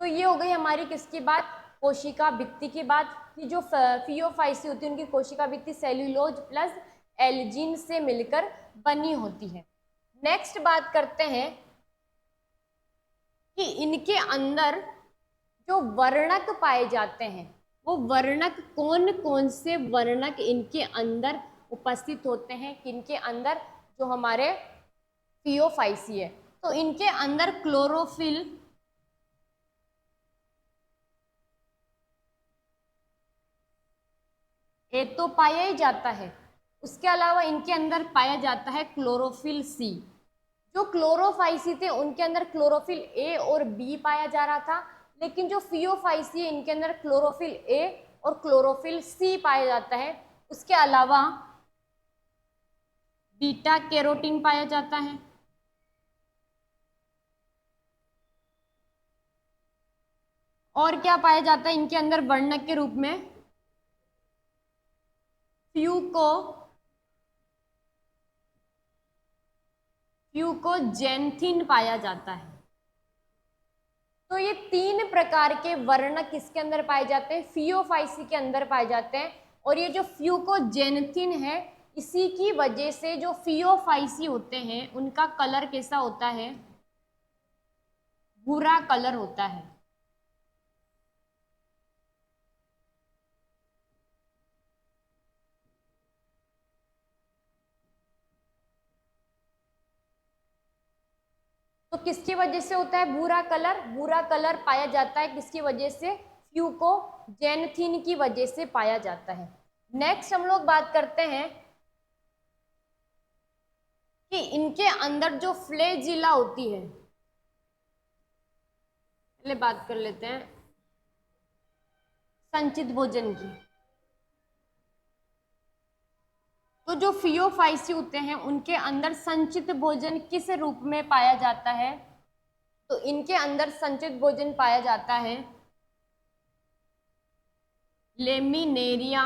तो ये हो गई हमारी किसकी बात, कोशिका भित्ति की बात, कि जो फियोफाइसी होती है उनकी कोशिका भित्ति सेल्यूलोज प्लस एल्जीन से मिलकर बनी होती है। नेक्स्ट बात करते हैं कि इनके अंदर जो वर्णक पाए जाते हैं वो वर्णक कौन कौन से वर्णक इनके अंदर उपस्थित होते हैं, किनके अंदर, जो हमारे फियोफाइसी है। तो इनके अंदर क्लोरोफिल, ए तो पाया ही जाता है, उसके अलावा इनके अंदर पाया जाता है क्लोरोफिल सी। जो क्लोरोफाइसी थे उनके अंदर क्लोरोफिल ए और बी पाया जा रहा था, लेकिन जो फियोफाइसी है इनके अंदर क्लोरोफिल ए और क्लोरोफिल सी पाया जाता है। उसके अलावा बीटा कैरोटीन पाया जाता है, और क्या पाया जाता है इनके अंदर वर्णक के रूप में, फ्यूकोजेंथिन पाया जाता है। तो ये तीन प्रकार के वर्णक किसके अंदर पाए जाते हैं, फियोफाइसी के अंदर पाए जाते हैं। और ये जो फ्यूकोजेंथिन है, इसी की वजह से जो फियोफाइसी होते हैं उनका कलर कैसा होता है, भूरा कलर होता है। तो किसकी वजह से होता है भूरा कलर? भूरा कलर पाया जाता है किसकी वजह से? फ्यूकोजेनथीन की वजह से पाया जाता है। नेक्स्ट हम लोग बात करते हैं कि इनके अंदर जो फ्लैजिला होती है, पहले बात कर लेते हैं संचित भोजन की। तो जो फियोफाइसी होते हैं उनके अंदर संचित भोजन किस रूप में पाया जाता है? तो इनके अंदर संचित भोजन पाया जाता है लेमिनेरिया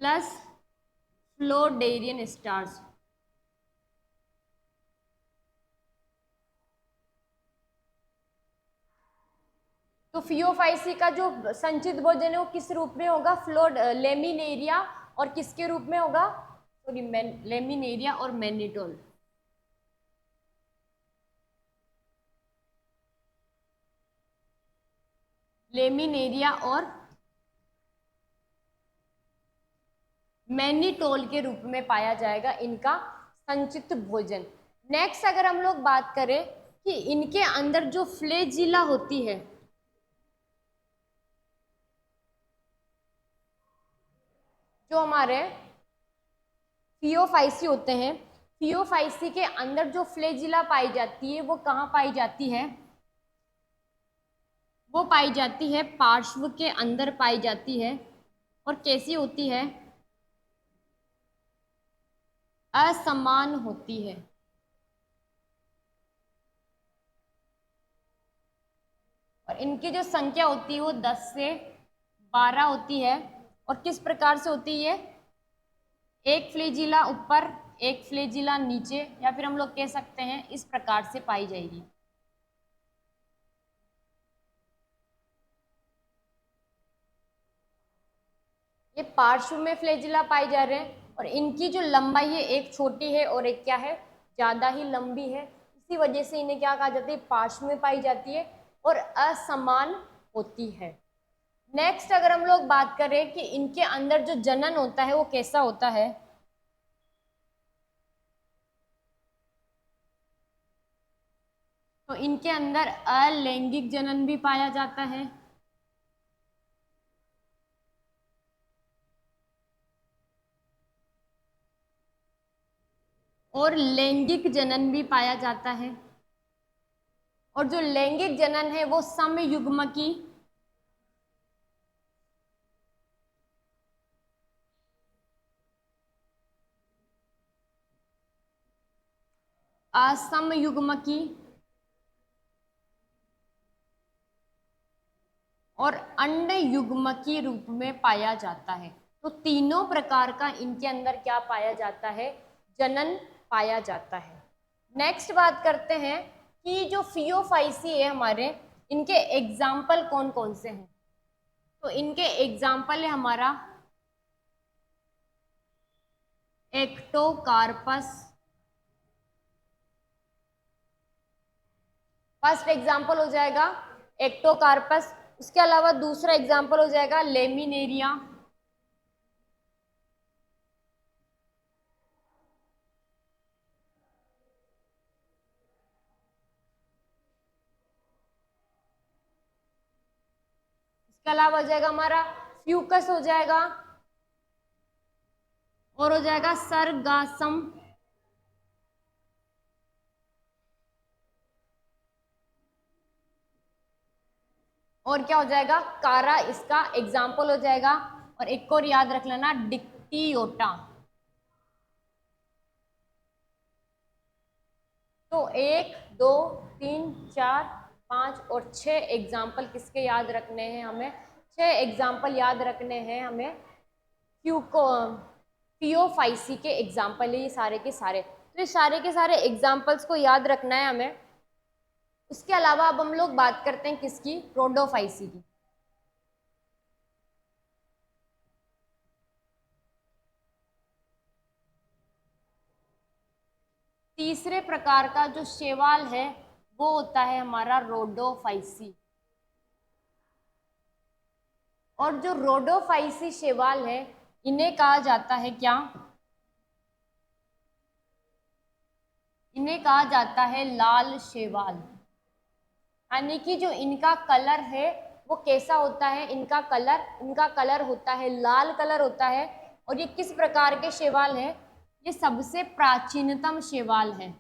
प्लस फ्लोडेरियन स्टार्च। तो फियोफाइसी का जो संचित भोजन है वो किस रूप में होगा? लेमिनेरिया और किसके रूप में होगा? सॉरी, लेमिनेरिया और मैनिटोल। लेमिनेरिया और मैनिटोल के रूप में पाया जाएगा इनका संचित भोजन। नेक्स्ट अगर हम लोग बात करें कि इनके अंदर जो फ्लैजिला होती है, जो हमारे फियोफाइसी होते हैं, फियोफाइसी के अंदर जो फ्लैजिला पाई जाती है वो कहाँ पाई जाती है? वो पाई जाती है पार्श्व के अंदर पाई जाती है। और कैसी होती है? असमान होती है। और इनकी जो संख्या होती है वो 10 से 12 होती है। और किस प्रकार से होती है? एक फ्लैजिला ऊपर, एक फ्लैजिला नीचे, या फिर हम लोग कह सकते हैं इस प्रकार से पाई जाएगी। ये पार्श्व में फ्लैजिला पाए जा रहे हैं और इनकी जो लंबाई है एक छोटी है और एक क्या है? ज़्यादा ही लंबी है। इसी वजह से इन्हें क्या कहा जाता है? पार्श्व में पाई जाती है और असमान होती है। नेक्स्ट अगर हम लोग बात करें कि इनके अंदर जो जनन होता है वो कैसा होता है? तो इनके अंदर अलैंगिक जनन भी पाया जाता है और लैंगिक जनन भी पाया जाता है। और जो लैंगिक जनन है वो समयुग्मकी असमयुग्मकी और अंडयुग्मकी रूप में पाया जाता है। तो तीनों प्रकार का इनके अंदर क्या पाया जाता है? जनन पाया जाता है। नेक्स्ट बात करते हैं कि जो फियोफाइसी है हमारे, इनके एग्जाम्पल कौन कौन से हैं? तो इनके एग्जाम्पल है हमारा एक्टोकार्पस। फर्स्ट एग्जाम्पल हो जाएगा एक्टोकार्पस। उसके अलावा दूसरा एग्जाम्पल हो जाएगा लेमिनेरिया। इसके अलावा हो जाएगा हमारा फ्यूकस हो जाएगा और हो जाएगा सरगासम। और क्या हो जाएगा? कारा इसका एग्जाम्पल हो जाएगा। और एक और याद रख लेना, डिक्टियोटा। तो 1 2 3 4 5 और 6 एग्जाम्पल किसके याद रखने हैं हमें? 6 एग्जाम्पल याद रखने हैं हमें फियोफाइसी के एग्जाम्पल है ये सारे के सारे। तो ये सारे के सारे एग्जाम्पल्स को याद रखना है हमें। उसके अलावा अब हम लोग बात करते हैं किसकी? रोडोफाइसी की। तीसरे प्रकार का जो शैवाल है वो होता है हमारा रोडोफाइसी। और जो रोडोफाइसी शैवाल है इन्हें कहा जाता है क्या? इन्हें कहा जाता है लाल शैवाल। यानी कि जो इनका कलर है वो कैसा होता है? इनका कलर होता है लाल कलर होता है। और ये किस प्रकार के शैवाल है? ये सबसे प्राचीनतम शैवाल है।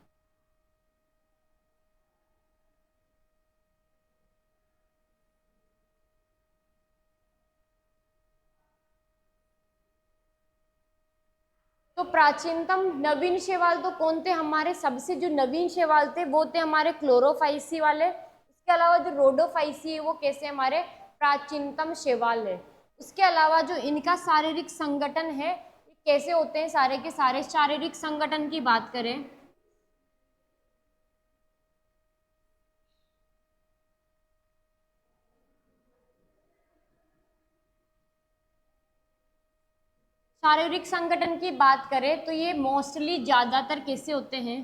तो प्राचीनतम नवीन शैवाल तो कौन थे? हमारे सबसे जो नवीन शैवाल थे वो थे हमारे क्लोरोफाइसी वाले। उसके अलावा जो रोडोफाइसी है वो कैसे हमारे प्राचीनतम शैवाल है। उसके अलावा जो इनका शारीरिक संगठन है कैसे होते हैं? सारे के सारे शारीरिक संगठन की बात करें शारीरिक संगठन की बात करें तो ये मोस्टली ज्यादातर कैसे होते हैं?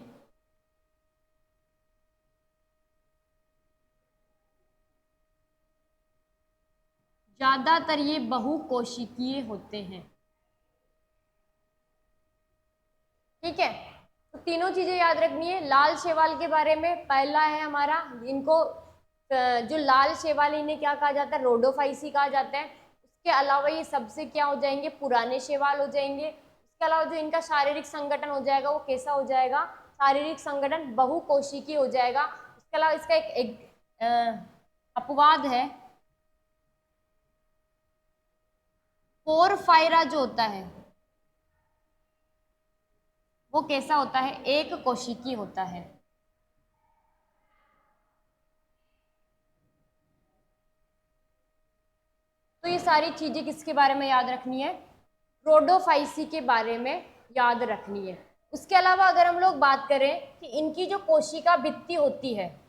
ज्यादातर ये बहुकोशिकीय होते हैं। ठीक है, तो तीनों चीजें याद रखनी है लाल शैवाल के बारे में। पहला है हमारा इनको जो लाल शैवाल इन्हें क्या कहा जाता है? रोडोफाइसी कहा जाता है। उसके अलावा ये सबसे क्या हो जाएंगे? पुराने शैवाल हो जाएंगे। उसके अलावा जो इनका शारीरिक संगठन हो जाएगा वो कैसा हो जाएगा? शारीरिक संगठन बहुकोशिकीय हो जाएगा। उसके अलावा इसका एक अपवाद है, पोरफायरा जो होता है वो कैसा होता है? एक कोशिकीय होता है। तो ये सारी चीजें किसके बारे में याद रखनी है? रोडोफाइसी के बारे में याद रखनी है। उसके अलावा अगर हम लोग बात करें कि इनकी जो कोशिका भित्ति होती है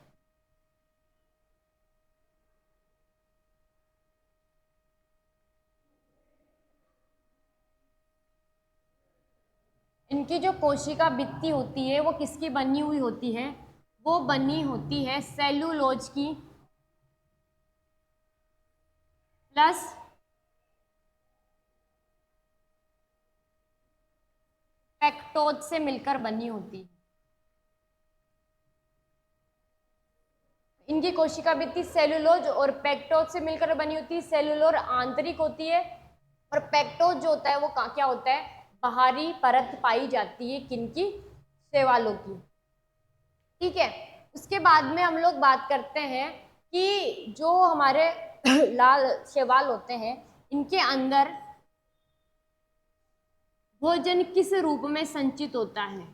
इनकी जो कोशिका भित्ति होती है वो किसकी बनी हुई होती है? वो बनी होती है सेलुलोज की प्लस पेक्टोज से मिलकर बनी होती है। इनकी कोशिका भित्ति सेलुलोज और पेक्टोज से मिलकर बनी होती है। सेलुलोर आंतरिक होती है और पेक्टोज जो होता है वो क्या होता है? बाहरी परत पाई जाती है किनकी? शैवालों की। ठीक है, उसके बाद में हम लोग बात करते हैं कि जो हमारे लाल शैवाल होते हैं इनके अंदर भोजन किस रूप में संचित होता है?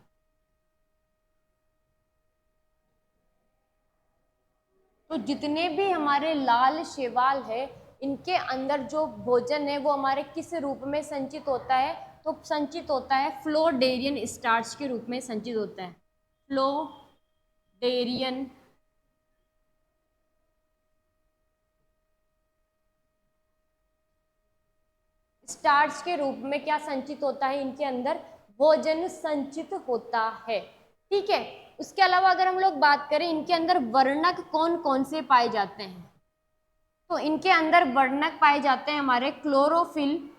तो जितने भी हमारे लाल शैवाल है इनके अंदर जो भोजन है वो हमारे किस रूप में संचित होता है? तो संचित होता है फ्लोडेरियन स्टार्च के रूप में संचित होता है। फ्लोडेरियन स्टार्च के रूप में क्या संचित होता है? इनके अंदर भोजन संचित होता है। ठीक है, उसके अलावा अगर हम लोग बात करें इनके अंदर वर्णक कौन कौन से पाए जाते हैं? तो इनके अंदर वर्णक पाए जाते हैं हमारे क्लोरोफिल,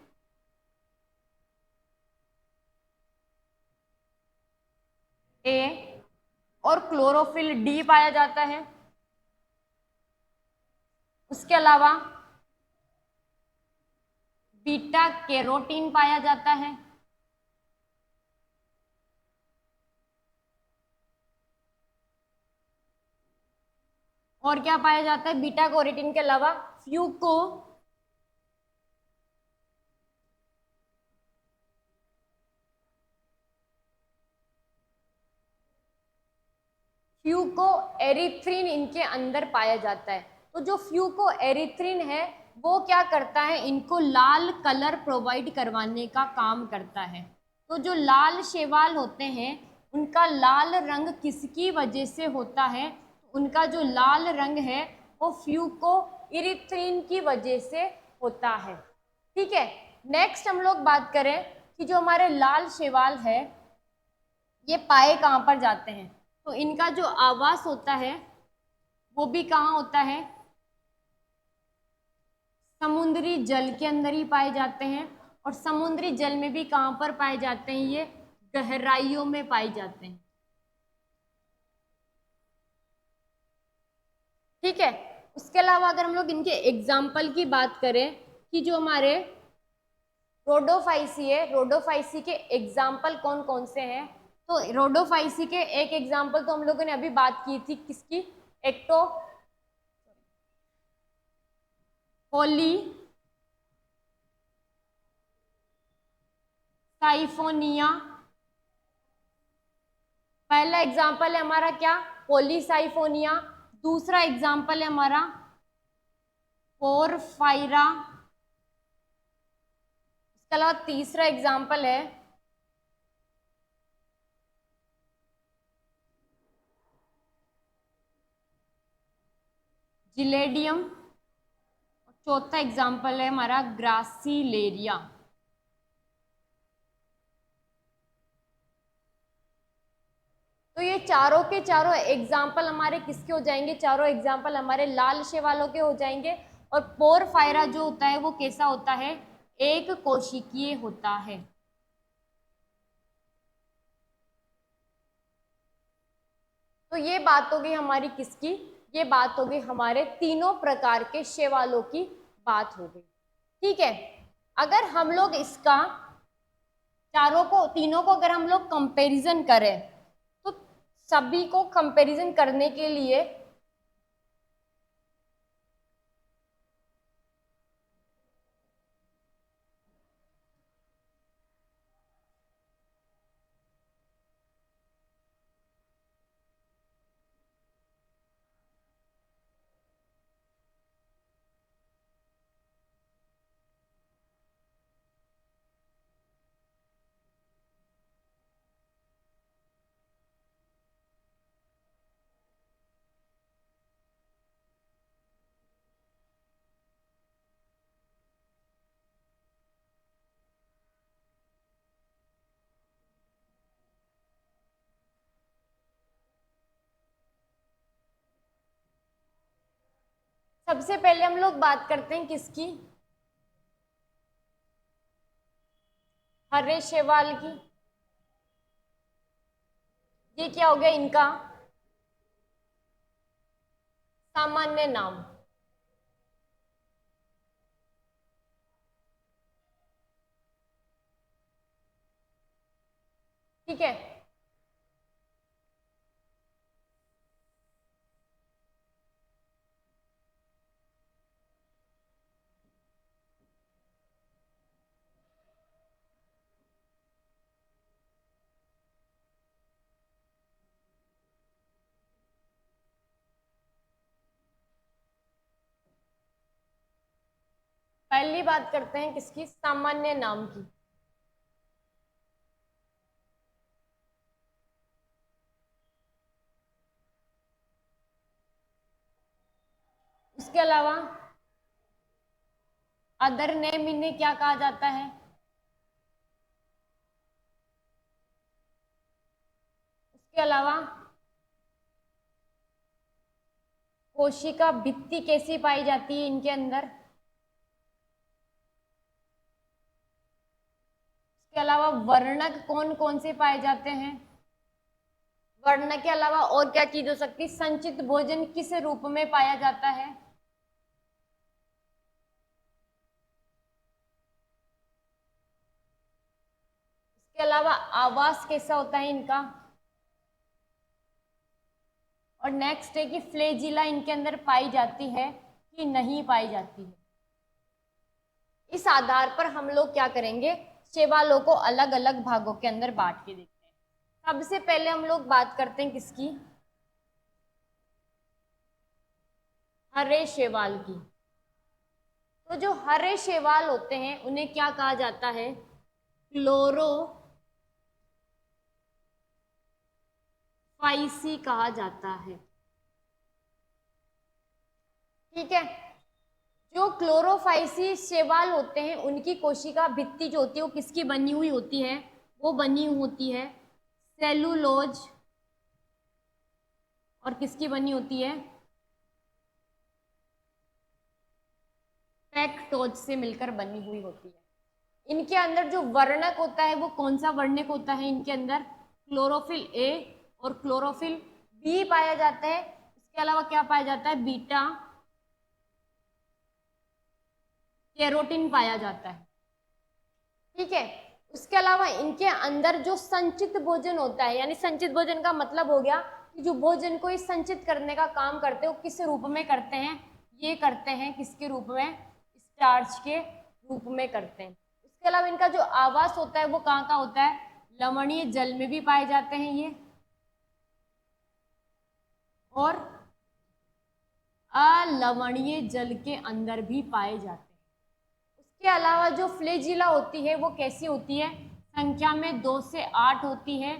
ए और क्लोरोफिल डी पाया जाता है। उसके अलावा बीटा कैरोटीन पाया जाता है। और क्या पाया जाता है बीटा कैरोटीन के अलावा? फ्यूको एरिथ्रिन इनके अंदर पाया जाता है। तो जो फ्यूको एरिथ्रिन है वो क्या करता है? इनको लाल कलर प्रोवाइड करवाने का काम करता है। तो जो लाल शैवाल होते हैं उनका लाल रंग किसकी वजह से होता है? उनका जो लाल रंग है वो फ्यूको एरिथ्रिन की वजह से होता है। ठीक है, नेक्स्ट हम लोग बात करें कि जो हमारे लाल शैवाल है ये पाए कहाँ पर जाते हैं, तो इनका जो आवास होता है वो भी कहाँ होता है, समुद्री जल के अंदर ही पाए जाते हैं। और समुद्री जल में भी कहाँ पर पाए जाते हैं, ये गहराइयों में पाए जाते हैं। ठीक है। उसके अलावा अगर हम लोग इनके एग्जाम्पल की बात करें कि जो हमारे रोडोफाइसी है, रोडोफाइसी के एग्जाम्पल कौन कौन से हैं, तो रोडोफाइसी के एक एग्जाम्पल तो हम लोगों ने अभी बात की थी, किसकी, एक्टो होली साइफोनिया। पहला एग्जाम्पल है हमारा क्या, पोलीसाइफोनिया। दूसरा एग्जाम्पल है हमारा पोरफाइरा। इसके अलावा तीसरा एग्जाम्पल है जिलेडियम। चौथा एग्जाम्पल है हमारा ग्रासिलेरिया। तो ये चारों के चारों एग्जाम्पल हमारे किसके हो जाएंगे, चारों एग्जाम्पल हमारे लाल शैवालों के हो जाएंगे। और पोरफायरा जो होता है वो कैसा होता है, एक कोशिकीय होता है। तो ये बात हो गई हमारी किसकी, ये बात हो गई हमारे तीनों प्रकार के शैवालों की बात हो गई। ठीक है। अगर हम लोग इसका चारों को, तीनों को अगर हम लोग कंपैरिजन करें, तो सभी को कंपैरिजन करने के लिए सबसे पहले हम लोग बात करते हैं किसकी, हरे शैवाल की। ये क्या हो गया इनका सामान्य नाम। ठीक है। पहली बात करते हैं किसकी, सामान्य नाम की। उसके अलावा अदर नेम इन्हें क्या कहा जाता है, उसके अलावा कोशिका भित्ति कैसी पाई जाती है इनके अंदर, उसके अलावा वर्णक कौन कौन से पाए जाते हैं, वर्णक के अलावा और क्या चीज हो सकती है, संचित भोजन किस रूप में पाया जाता है, इसके अलावा आवास कैसा होता है इनका, और नेक्स्ट है कि फ्लेजिला इनके अंदर पाई जाती है कि नहीं पाई जाती है। इस आधार पर हम लोग क्या करेंगे, शैवालों को अलग अलग भागों के अंदर बांट के देखते हैं। सबसे पहले हम लोग बात करते हैं किसकी, हरे शैवाल की। तो जो हरे शैवाल होते हैं उन्हें क्या कहा जाता है, क्लोरोफाइसी कहा जाता है। ठीक है। जो क्लोरोफाइसी शैवाल होते हैं उनकी कोशिका भित्ति जो होती है वो किसकी बनी हुई होती है, वो बनी होती है सेलुलोज और किसकी बनी होती है, पेक्टोज से मिलकर बनी हुई होती है। इनके अंदर जो वर्णक होता है वो कौन सा वर्णक होता है, इनके अंदर क्लोरोफिल ए और क्लोरोफिल बी पाया जाता है। इसके अलावा क्या पाया जाता है, बीटा कैरोटीन पाया जाता है। ठीक है, उसके अलावा इनके अंदर जो संचित भोजन होता है, यानी संचित भोजन का मतलब हो गया कि जो भोजन को संचित करने का काम करते हैं वो किस रूप में करते हैं, ये करते हैं किसके रूप में, स्टार्च के रूप में करते हैं। इसके अलावा इनका जो आवास होता है वो कहाँ का होता है, लवणीय जल में भी पाए जाते हैं ये, और अलवणीय जल के अंदर भी पाए जाते हैं। उसके अलावा जो फ्लैजिला होती है वो कैसी होती है, संख्या में 2 से 8 होती है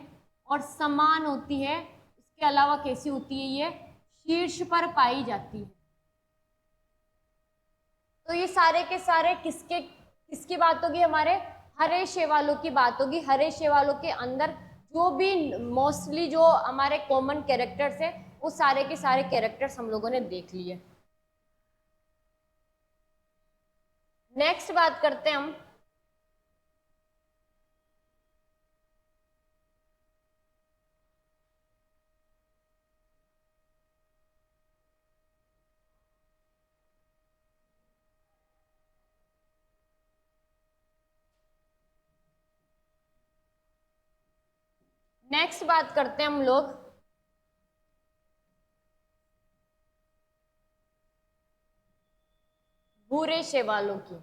और समान होती है। इसके अलावा कैसी होती है, ये शीर्ष पर पाई जाती है। तो ये सारे के सारे किसकी बात होगी, हमारे हरे शैवालों की बात होगी। हरे शैवालों के अंदर जो भी मोस्टली जो हमारे कॉमन कैरेक्टर्स है वो सारे के सारे कैरेक्टर्स हम लोगों ने देख लिए। नेक्स्ट बात करते हैं हम हम लोग भूरे शैवालों की।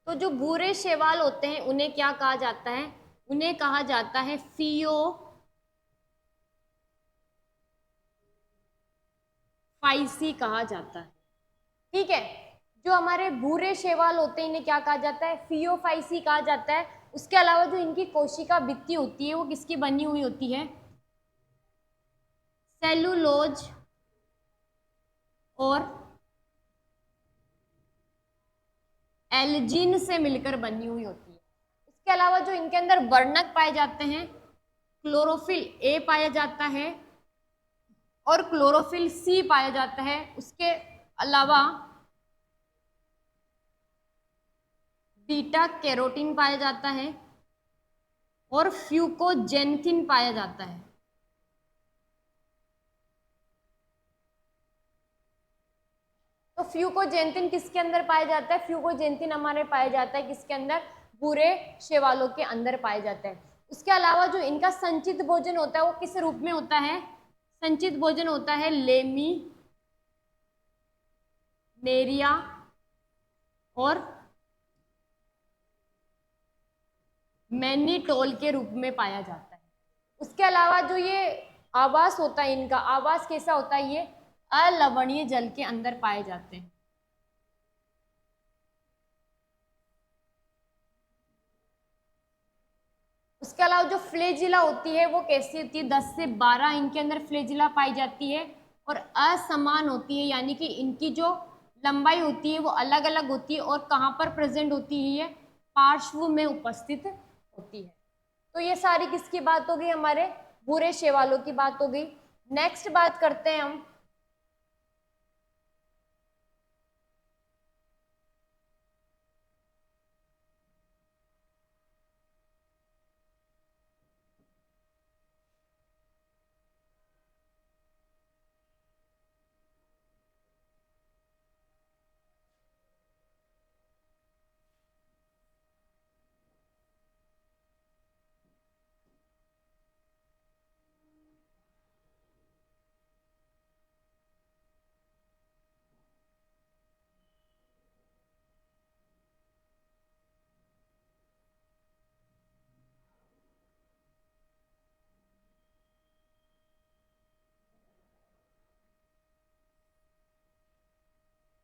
तो जो भूरे शैवाल होते हैं उन्हें क्या कहा जाता है, उन्हें कहा जाता है फियोफाइसी कहा जाता है। ठीक है, जो हमारे भूरे शैवाल होते हैं इन्हें क्या कहा जाता है, फियोफाइसी कहा जाता है। उसके अलावा जो इनकी कोशिका भित्ति होती है वो किसकी बनी हुई होती है, सेलुलोज और एल्जिन से मिलकर बनी हुई होती है। इसके अलावा जो इनके अंदर वर्णक पाए जाते हैं, क्लोरोफिल ए पाया जाता है और क्लोरोफिल सी पाया जाता है। उसके अलावा बीटा कैरोटीन पाया जाता है और फ्यूकोजेंथिन पाया जाता है। तो फ्यूकोजेंथिन किसके अंदर पाया जाता है, फ्यूकोजेंथिन हमारे पाया जाता है किसके अंदर, पूरे शैवालों के अंदर पाया जाता है। उसके अलावा जो इनका संचित भोजन होता है वो किस रूप में होता है, संचित भोजन होता है लेमिनेरिया और मैनिटोल के रूप में पाया जाता है। उसके अलावा जो ये आवास होता है, इनका आवास कैसा होता है, ये अलवणीय जल के अंदर पाए जाते हैं। उसके अलावा जो फ्लैजिला होती है वो कैसी होती है, 10 से 12 इनके अंदर फ्लैजिला पाई जाती है और असमान होती है, यानी कि इनकी जो लंबाई होती है वो अलग अलग होती है और कहाँ पर प्रेजेंट होती है, ये पार्श्व में उपस्थित होती है। तो ये सारी किसकी बात हो गई, हमारे भूरे शैवालों की बात हो गई। नेक्स्ट बात करते हैं हम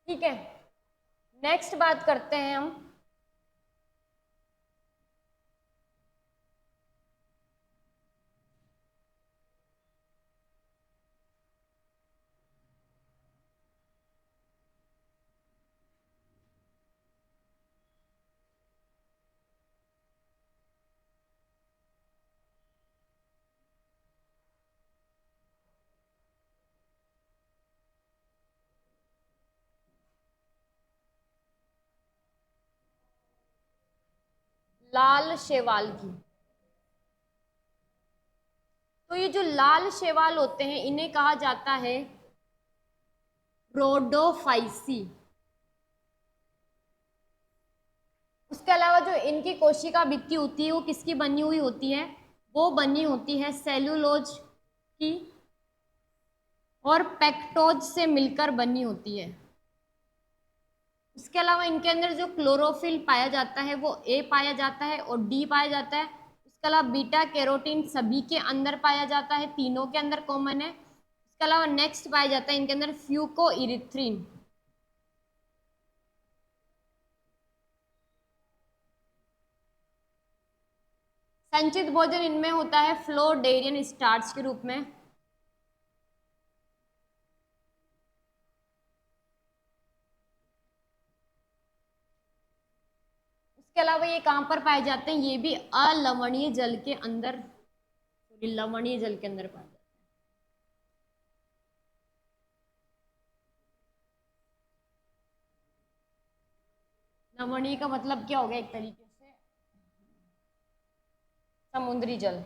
ठीक है, नेक्स्ट बात करते हैं हम लाल शैवाल की। तो ये जो लाल शैवाल होते हैं इन्हें कहा जाता है रोडोफाइसी। उसके अलावा जो इनकी कोशिका भित्ति होती है वो किसकी बनी हुई होती है, वो बनी होती है सेल्यूलोज की और पेक्टोज से मिलकर बनी होती है। इसके अलावा इनके अंदर जो क्लोरोफिल पाया जाता है वो ए पाया जाता है और डी पाया जाता है। इसके अलावा बीटा कैरोटीन सभी के अंदर पाया जाता है, तीनों के अंदर कॉमन है। इसके अलावा नेक्स्ट पाया जाता है इनके अंदर फ्यूकोइरिथ्रिन। संचित भोजन इनमें होता है फ्लोडेरियन स्टार्च के रूप में। इसके अलावा ये कहां पर पाए जाते हैं, ये भी अलवणीय जल के अंदर, लवणीय जल के अंदर पाए जाते हैं। लवणीय का मतलब क्या हो गया, एक तरीके से समुद्री जल।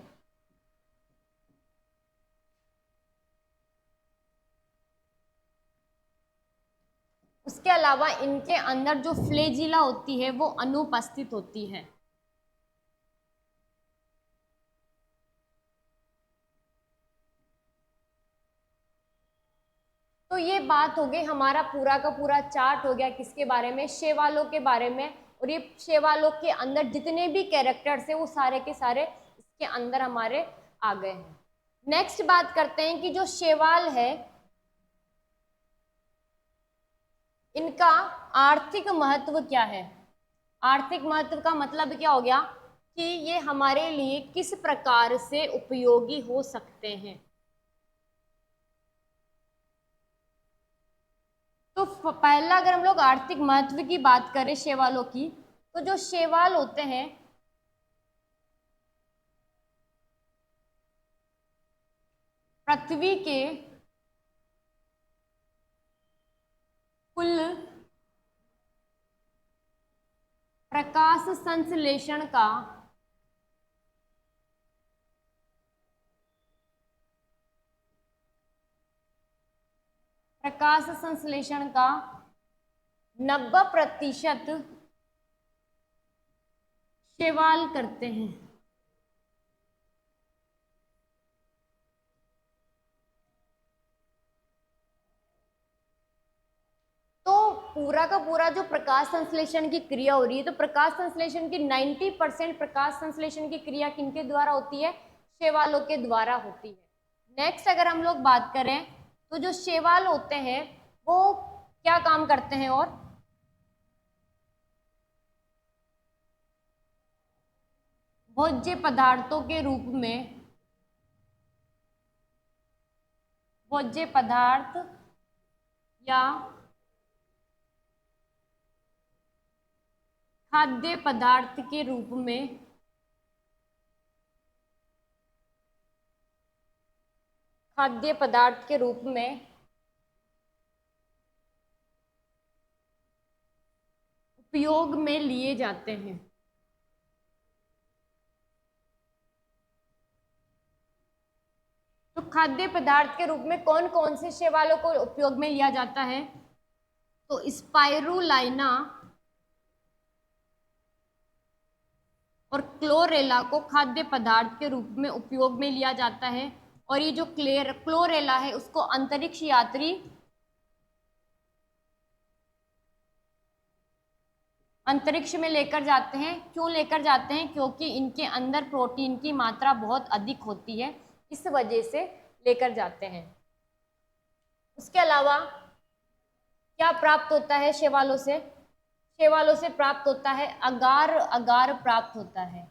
उसके अलावा इनके अंदर जो फ्लेजिला होती है वो अनुपस्थित होती है। तो ये बात हो गई, हमारा पूरा का पूरा चार्ट हो गया किसके बारे में, शैवालों के बारे में। और ये शैवालों के अंदर जितने भी कैरेक्टर्स है वो सारे के सारे इसके अंदर हमारे आ गए हैं। नेक्स्ट बात करते हैं कि जो शैवाल है इनका आर्थिक महत्व क्या है। आर्थिक महत्व का मतलब क्या हो गया कि ये हमारे लिए किस प्रकार से उपयोगी हो सकते हैं। तो पहला अगर हम लोग आर्थिक महत्व की बात करें शैवालों की, तो जो शैवाल होते हैं पृथ्वी के कुल प्रकाश संश्लेषण का प्रकाश संश्लेषण का 90% शैवाल करते हैं। तो पूरा का पूरा जो प्रकाश संश्लेषण की क्रिया हो रही है, तो प्रकाश संश्लेषण की 90% प्रकाश संश्लेषण की क्रिया किनके द्वारा होती है, शैवालों के द्वारा होती है। नेक्स्ट अगर हम लोग बात करें तो जो शैवाल होते हैं वो क्या काम करते हैं, और भोज्य पदार्थों के रूप में, भोज्य पदार्थ या खाद्य पदार्थ के रूप में खाद्य पदार्थ के रूप में उपयोग में लिए जाते हैं। तो खाद्य पदार्थ के रूप में कौन कौन से शैवालों को उपयोग में लिया जाता है, तो स्पाइरुलाइना और क्लोरेला को खाद्य पदार्थ के रूप में उपयोग में लिया जाता है। और ये जो क्लोरेला है उसको अंतरिक्ष यात्री अंतरिक्ष में लेकर जाते हैं। क्यों लेकर जाते हैं, क्योंकि इनके अंदर प्रोटीन की मात्रा बहुत अधिक होती है, इस वजह से लेकर जाते हैं। उसके अलावा क्या प्राप्त होता है शैवालों से, शैवालों से प्राप्त होता है अगार, अगार प्राप्त होता है।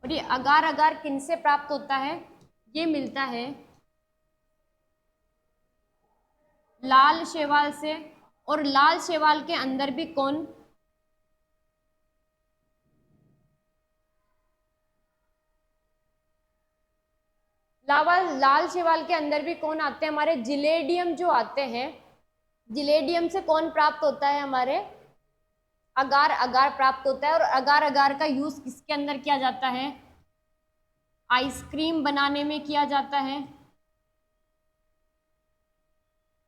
और ये अगार अगार किन से प्राप्त होता है, ये मिलता है लाल शैवाल से। और लाल शैवाल के अंदर भी कौन, लाल शैवाल के अंदर भी कौन आते हैं, हमारे जिलेडियम जो आते हैं जिलेडियम से कौन प्राप्त होता है, हमारे अगार, अगार प्राप्त होता है। और अगार, अगार का यूज किसके अंदर किया जाता है, आइसक्रीम बनाने में किया जाता है।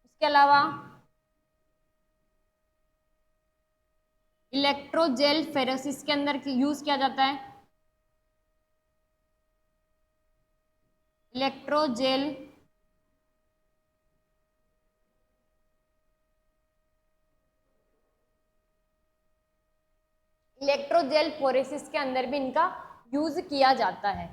इसके अलावा इलेक्ट्रोजेल फेरोसिस के अंदर यूज किया जाता है। इलेक्ट्रोजेल इलेक्ट्रोजेल फोरेसिस के अंदर भी इनका यूज किया जाता है।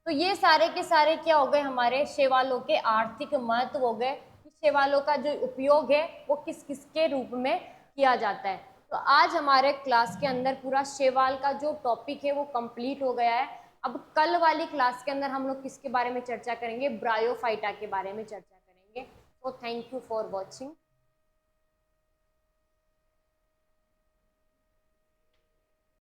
तो ये सारे के सारे क्या हो गए, हमारे शैवालों के आर्थिक महत्व हो गए, शैवालों का जो उपयोग है वो किस किस के रूप में किया जाता है। तो आज हमारे क्लास के अंदर पूरा शैवाल का जो टॉपिक है वो कंप्लीट हो गया है। अब कल वाली क्लास के अंदर हम लोग किसके बारे में चर्चा करेंगे, ब्रायोफाइटा के बारे में चर्चा करेंगे। तो थैंक यू फॉर वॉचिंग।